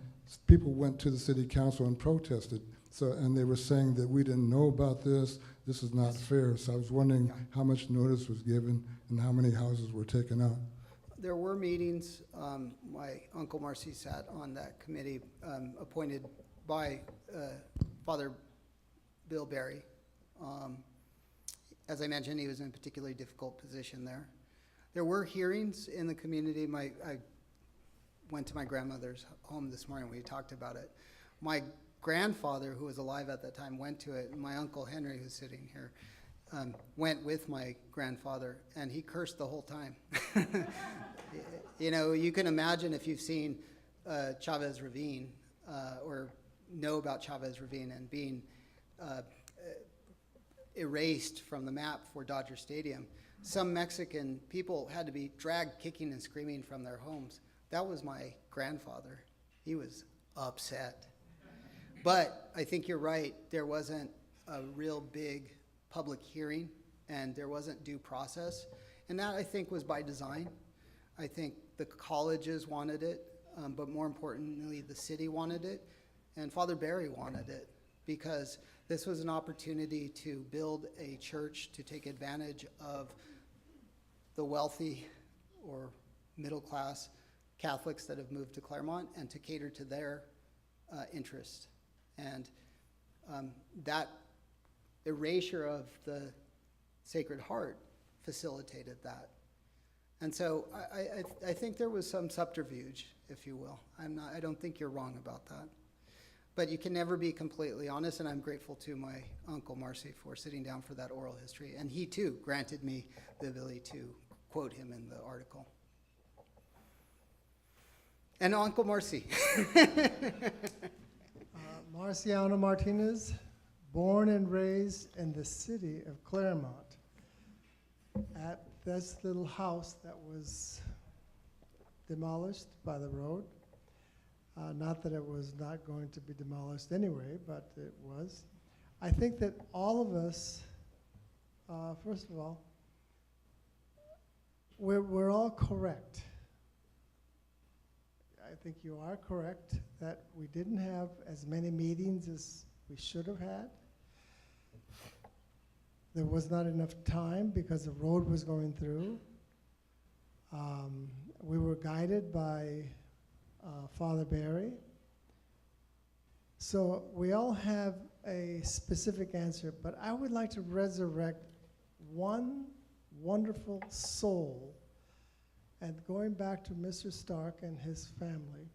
people went to the city council and protested. So, and they were saying that we didn't know about this, this is not fair. So I was wondering how much notice was given and how many houses were taken out. There were meetings. My Uncle Marcy sat on that committee appointed by Father Bill Berry. As I mentioned, he was in a particularly difficult position there. There were hearings in the community. I went to my grandmother's home this morning. We talked about it. My grandfather, who was alive at that time, went to it, and my Uncle Henry, who's sitting here, went with my grandfather, and he cursed the whole time. You know, you can imagine if you've seen Chavez Ravine or know about Chavez Ravine and being erased from the map for Dodger Stadium. Some Mexican people had to be dragged kicking and screaming from their homes. That was my grandfather. He was upset. But I think you're right. There wasn't a real big public hearing, and there wasn't due process. And that, I think, was by design. I think the colleges wanted it, but more importantly, the city wanted it, and Father Barry wanted it, because this was an opportunity to build a church to take advantage of the wealthy or middle-class Catholics that have moved to Claremont and to cater to their interest. And that erasure of the Sacred Heart facilitated that. And so I think there was some subterfuge, if you will. I don't think you're wrong about that. But you can never be completely honest, and I'm grateful to my Uncle Marcy for sitting down for that oral history. And he, too, granted me the ability to quote him in the article. And Uncle Marcy. Marciano Martinez, born and raised in the city of Claremont, at this little house that was demolished by the road. Not that it was not going to be demolished anyway, but it was. I think that all of us, first of all, we're all correct. I think you are correct that we didn't have as many meetings as we should have had. There was not enough time because the road was going through. We were guided by Father Barry. So we all have a specific answer, but I would like to resurrect one wonderful soul. And going back to Mr. Stark and his family,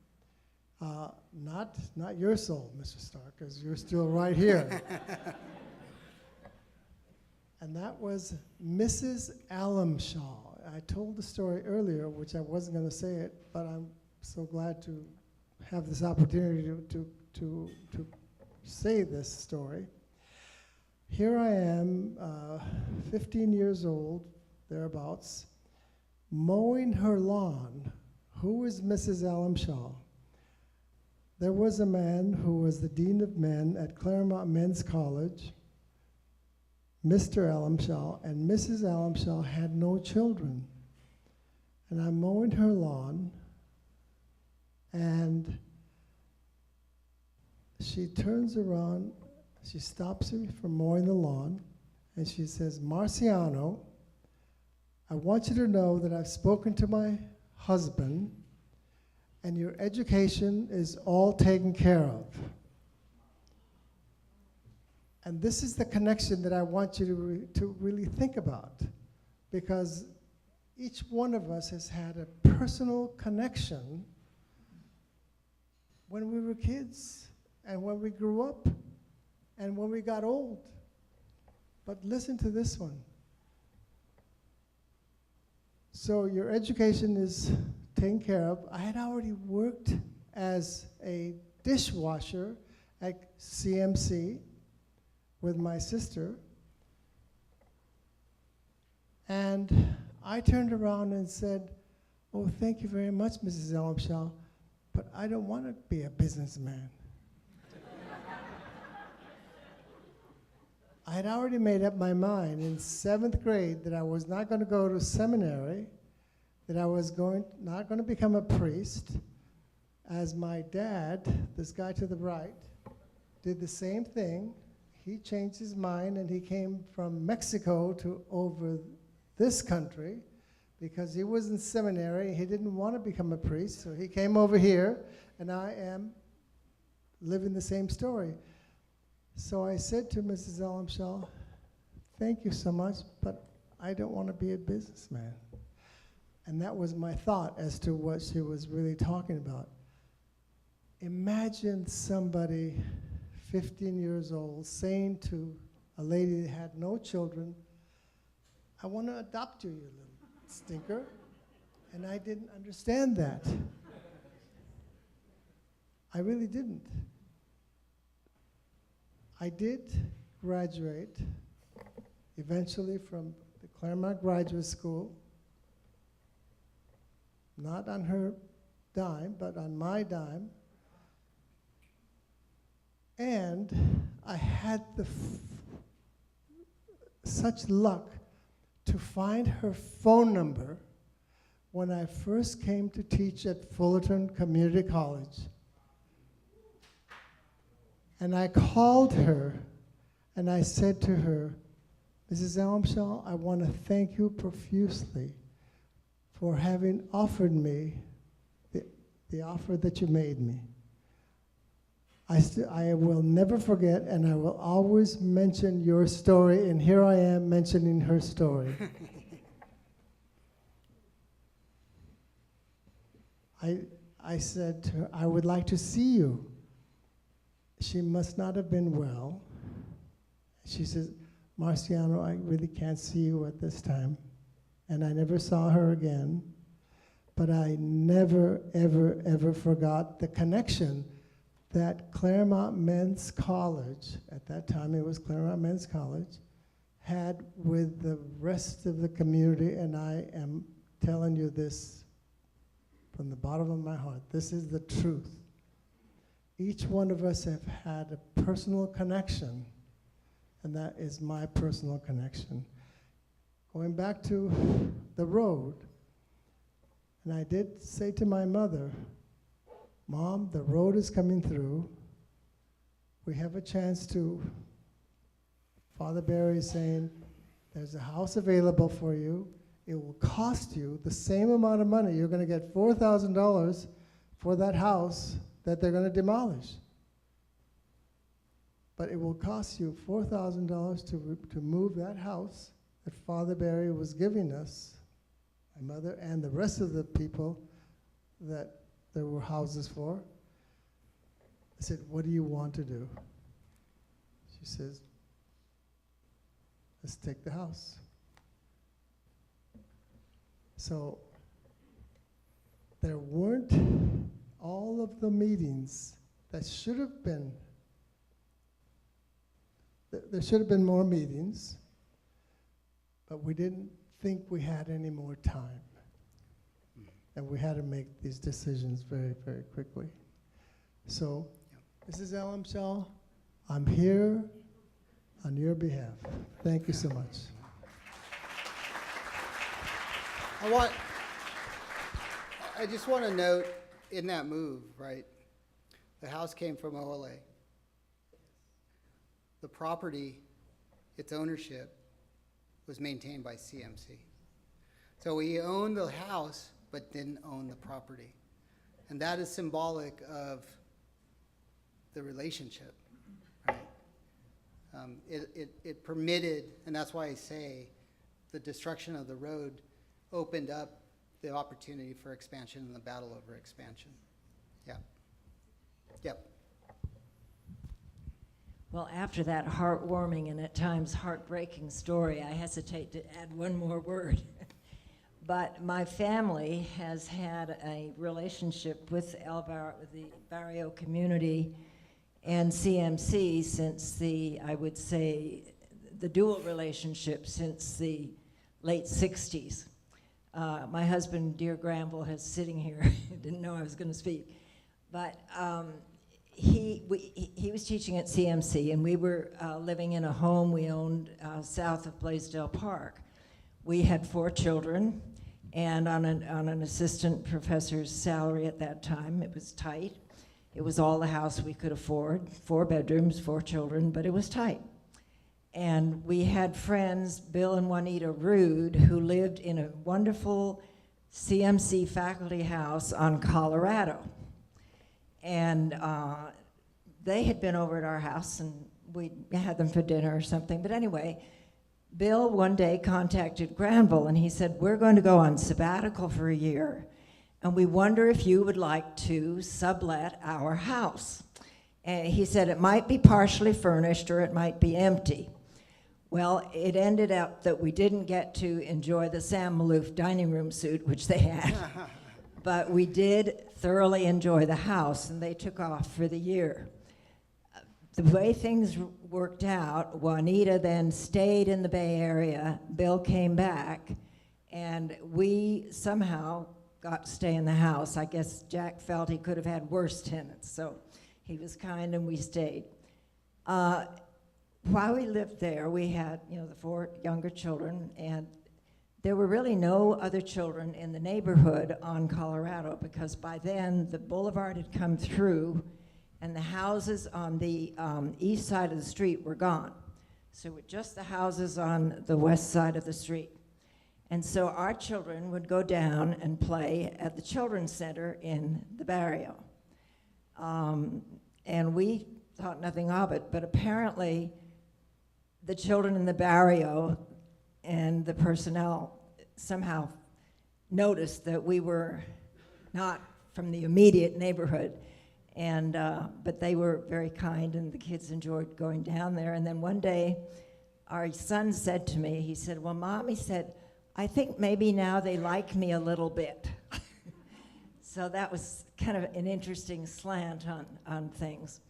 not your soul, Mr. Stark, because you're still right here. And that was Mrs. Alamshaw. I told the story earlier, which I wasn't going to say it, but I'm so glad to have this opportunity to say this story. Here I am, 15 years old, thereabouts, mowing her lawn. Who is Mrs. Alamshaw? There was a man who was the dean of men at Claremont Men's College, Mr. Alamshaw, and Mrs. Alamshaw had no children. And I'm mowing her lawn, and she turns around, she stops me from mowing the lawn, and she says, Marciano, I want you to know that I've spoken to my husband, and your education is all taken care of. And this is the connection that I want you to really think about, because each one of us has had a personal connection when we were kids, and when we grew up, and when we got old. But listen to this one. So your education is taken care of. I had already worked as a dishwasher at CMC, with my sister. And I turned around and said, "Oh, thank you very much, Mrs. Elmshaw, but I don't want to be a businessman." I had already made up my mind in 7th grade that I was not going to go to seminary, that I was not going to become a priest, as my dad, this guy to the right, did the same thing. He changed his mind and he came from Mexico to over this country because he was in seminary. He didn't want to become a priest, so he came over here, and I am living the same story. So I said to Mrs. Elmshaw, "Thank you so much, but I don't want to be a businessman." And that was my thought as to what she was really talking about. Imagine somebody 15 years old saying to a lady that had no children, "I want to adopt you, you little stinker." And I didn't understand that. I really didn't. I did graduate eventually from the Claremont Graduate School, not on her dime, but on my dime. And I had such luck to find her phone number when I first came to teach at Fullerton Community College. And I called her and I said to her, "Mrs. Elmshaw, I want to thank you profusely for having offered me the offer that you made me. I will never forget, and I will always mention your story," and here I am mentioning her story. I said to her, "I would like to see you." She must not have been well. She says, "Marciano, I really can't see you at this time." And I never saw her again. But I never, ever, ever forgot the connection that Claremont Men's College, at that time it was Claremont Men's College, had with the rest of the community. And I am telling you this from the bottom of my heart. This is the truth. Each one of us have had a personal connection, and that is my personal connection. Going back to the road, and I did say to my mother, "Mom, the road is coming through. We have a chance to," Father Barry is saying, "there's a house available for you. It will cost you the same amount of money. You're going to get $4,000 for that house that they're going to demolish. But it will cost you $4,000 to move that house that Father Barry was giving us, my mother and the rest of the people that there were houses for." I said, "What do you want to do?" She says, "Let's take the house." So there weren't all of the meetings that should have been. There should have been more meetings, but we didn't think we had any more time. And we had to make these decisions very, very quickly. So, Mrs. Elmshaw, I'm here on your behalf. Thank you so much. I just want to note in that move, right, the house came from OLA. The property, its ownership, was maintained by CMC. So we owned the house, but didn't own the property. And that is symbolic of the relationship, right? It permitted, and that's why I say the destruction of the road opened up the opportunity for expansion and the battle over expansion. Yeah. Yep. Well, after that heartwarming and at times heartbreaking story, I hesitate to add one more word. But my family has had a relationship with the Barrio community and CMC since I would say, the dual relationship since the late 60s. My husband, dear Granville, is sitting here. Didn't know I was going to speak. But he was teaching at CMC, and we were living in a home we owned south of Blaisdell Park. We had 4 children, and on an assistant professor's salary at that time. It was tight. It was all the house we could afford, 4 bedrooms, 4 children, but it was tight. And we had friends, Bill and Juanita Rude, who lived in a wonderful CMC faculty house on Colorado. And they had been over at our house, and we had them for dinner or something. But anyway, Bill one day contacted Granville, and he said, we're going to go on sabbatical for a year, and we wonder if you would like to sublet our house. And he said it might be partially furnished or it might be empty. Well, it ended up that we didn't get to enjoy the Sam Maloof dining room suite, which they had. But we did thoroughly enjoy the house, and they took off for the year. The way things worked out, Juanita then stayed in the Bay Area, Bill came back, and we somehow got to stay in the house. I guess Jack felt he could have had worse tenants, so he was kind and we stayed. While we lived there, we had, the 4 younger children, and there were really no other children in the neighborhood on Colorado, because by then the boulevard had come through and the houses on the east side of the street were gone. So it were just the houses on the west side of the street. And so our children would go down and play at the Children's Center in the Barrio. And we thought nothing of it, but apparently the children in the Barrio and the personnel somehow noticed that we were not from the immediate neighborhood. And but they were very kind, and the kids enjoyed going down there. And then one day, our son said to me, he said, well, Mom, he said, I think maybe now they like me a little bit. So that was kind of an interesting slant on things.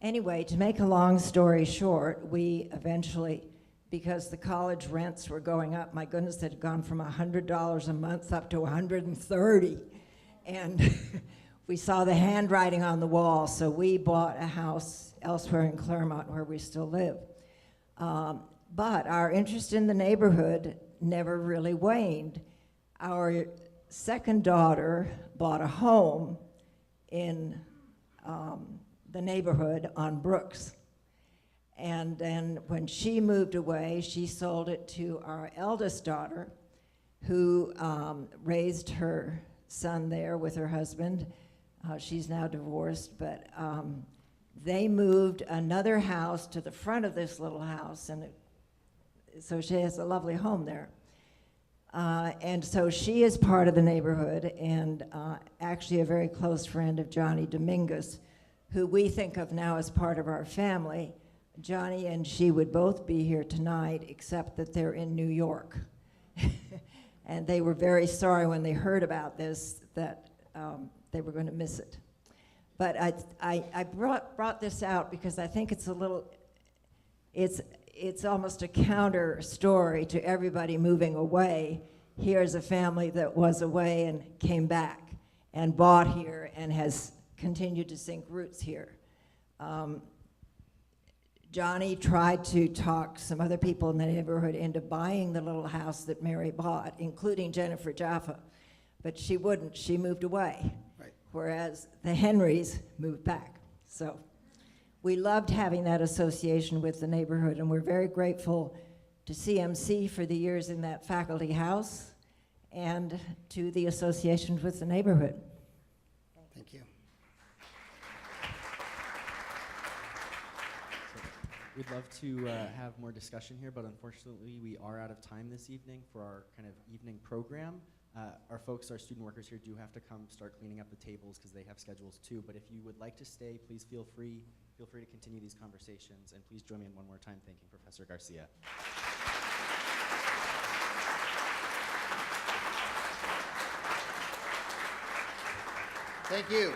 Anyway, to make a long story short, we eventually, because the college rents were going up, my goodness, it had gone from $100 a month up to $130. And we saw the handwriting on the wall, so we bought a house elsewhere in Claremont where we still live. But our interest in the neighborhood never really waned. Our second daughter bought a home in the neighborhood on Brooks. And then when she moved away, she sold it to our eldest daughter, who raised her son there with her husband. She's now divorced, but they moved another house to the front of this little house, and so she has a lovely home there. And so she is part of the neighborhood, and actually a very close friend of Johnny Dominguez, who we think of now as part of our family. Johnny and she would both be here tonight, except that they're in New York. And they were very sorry when they heard about this that they were going to miss it. But I brought this out because I think it's a little, it's almost a counter story to everybody moving away. Here's a family that was away and came back and bought here and has continued to sink roots here. Johnny tried to talk some other people in the neighborhood into buying the little house that Mary bought, including Jennifer Jaffe, but she wouldn't. She moved away, Right. Whereas the Henrys moved back. So we loved having that association with the neighborhood, and we're very grateful to CMC for the years in that faculty house and to the association with the neighborhood. Thank you. We'd love to have more discussion here, but unfortunately we are out of time this evening for our kind of evening program. Our folks, our student workers here do have to come start cleaning up the tables because they have schedules too, but if you would like to stay, please feel free to continue these conversations, and please join me in one more time thanking Professor Garcia. Thank you.